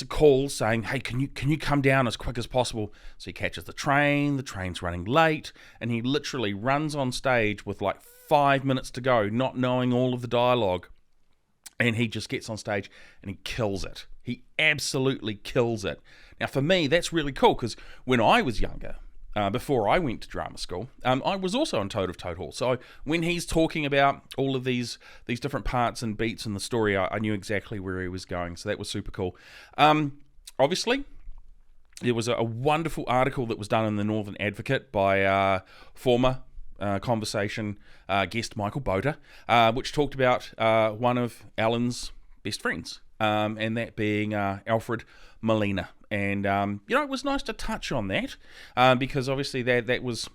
A: call saying, "Hey, can you come down as quick as possible?" So he catches the train's running late, and he literally runs on stage with like 5 minutes to go, not knowing all of the dialogue, and he just gets on stage and he kills it. He absolutely kills it. Now for me, that's really cool, because when I was younger, before I went to drama school, I was also on Toad of Toad Hall. So when he's talking about all of these different parts and beats in the story, I knew exactly where he was going. So that was super cool. Obviously, there was a wonderful article that was done in the Northern Advocate by former conversation guest Michael Boda, which talked about one of Alan's best friends, and that being Alfred Molina. And it was nice to touch on that, because obviously it's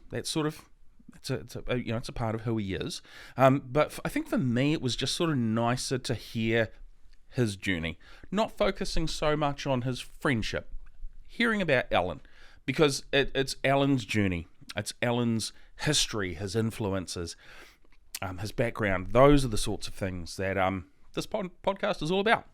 A: a part of who he is. But I think for me, it was just sort of nicer to hear his journey, not focusing so much on his friendship, hearing about Alan, because it's Alan's journey, it's Alan's history, his influences, his background. Those are the sorts of things that this podcast is all about.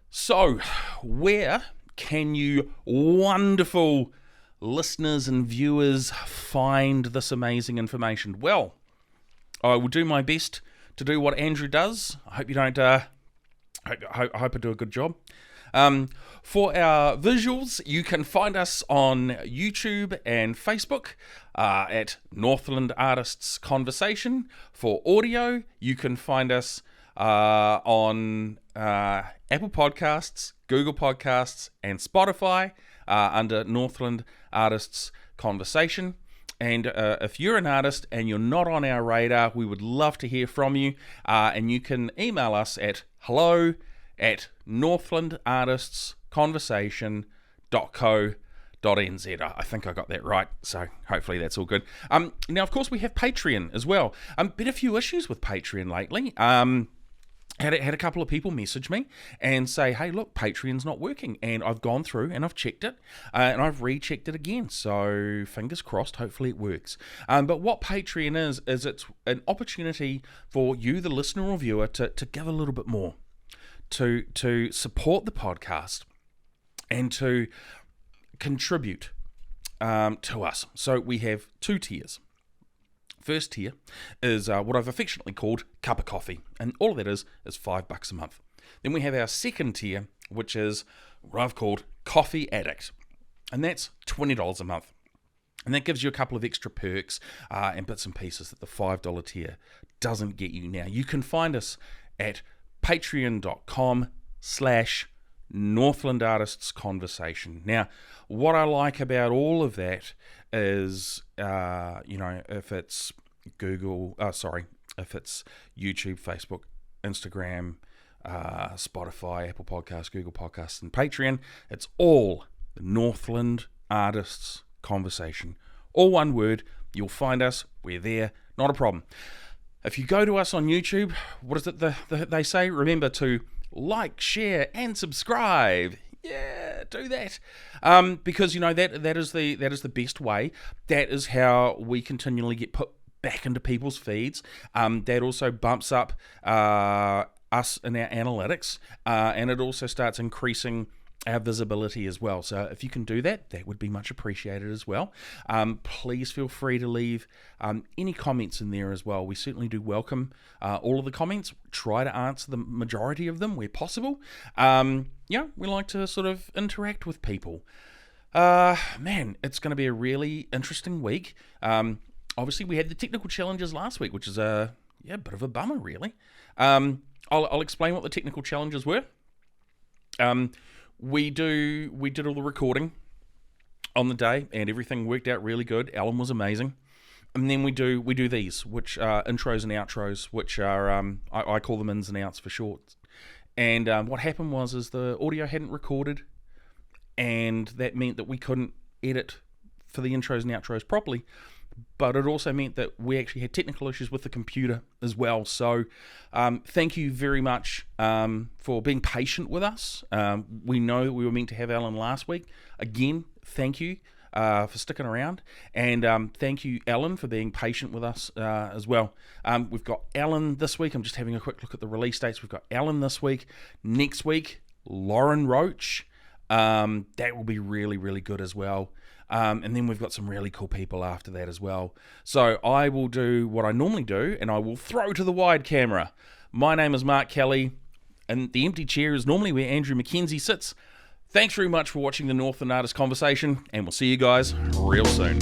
A: So, where can you wonderful listeners and viewers find this amazing information? Well, I will do my best to do what Andrew does. I hope you don't. I hope I do a good job. For our visuals, you can find us on YouTube and Facebook at Northland Artists Conversation. For audio, you can find us on Apple Podcasts, Google Podcasts, and Spotify under Northland Artists Conversation. And if you're an artist and you're not on our radar, we would love to hear from you. And you can email us at hello@northlandartistsconversation.co.nz. I think I got that right, so hopefully that's all good. Now, of course, we have Patreon as well. Been a few issues with Patreon lately. Had a couple of people message me and say, "Hey, look, Patreon's not working," and I've gone through and I've checked it, and I've rechecked it again. So fingers crossed, hopefully it works. But what Patreon is it's an opportunity for you, the listener or viewer, to give a little bit more, to support the podcast, and to contribute to us. So we have two tiers. First tier is what I've affectionately called Cup of Coffee, and all of that is $5 a month. Then we have our second tier, which is what I've called Coffee Addict, and that's $20 a month. And that gives you a couple of extra perks and bits and pieces that the $5 tier doesn't get you. Now, you can find us at patreon.com/Northland Artists Conversation. Now, what I like about all of that is, if it's if it's YouTube, Facebook, Instagram, Spotify, Apple Podcasts, Google Podcasts, and Patreon, it's all the Northland Artists Conversation. All one word. You'll find us. We're there. Not a problem. If you go to us on YouTube, what is it they say? Remember to like, share, and subscribe. Yeah, do that. Because that is the best way. That is how we continually get put back into people's feeds. That also bumps up us in our analytics, and it also starts increasing our visibility as well. So if you can do that, that would be much appreciated as well. Please feel free to leave any comments in there as well. We certainly do welcome all of the comments. Try to answer the majority of them where possible. We like to sort of interact with people. Man, it's going to be a really interesting week. Obviously, we had the technical challenges last week, which is a bit of a bummer, really. I'll explain what the technical challenges were. We did all the recording on the day, and everything worked out really good. Alan was amazing. And then we do these, which are intros and outros, which are I call them ins and outs for short. And what happened was the audio hadn't recorded, and that meant that we couldn't edit for the intros and outros properly. but it also meant that we actually had technical issues with the computer as well. So thank you very much for being patient with us. We know that we were meant to have Alan last week. Again, thank you for sticking around, and thank you, Alan, for being patient with us as well. We've got Alan this week. I'm just having a quick look at the release dates. We've got Alan this week. Next week, Lauren Roach. That will be really, really good as well. And then we've got some really cool people after that as well. So I will do what I normally do, and I will throw to the wide camera. My name is Mark Kelly, and the empty chair is normally where Andrew McKenzie sits. Thanks very much for watching the Northland Artist Conversation, and we'll see you guys real soon.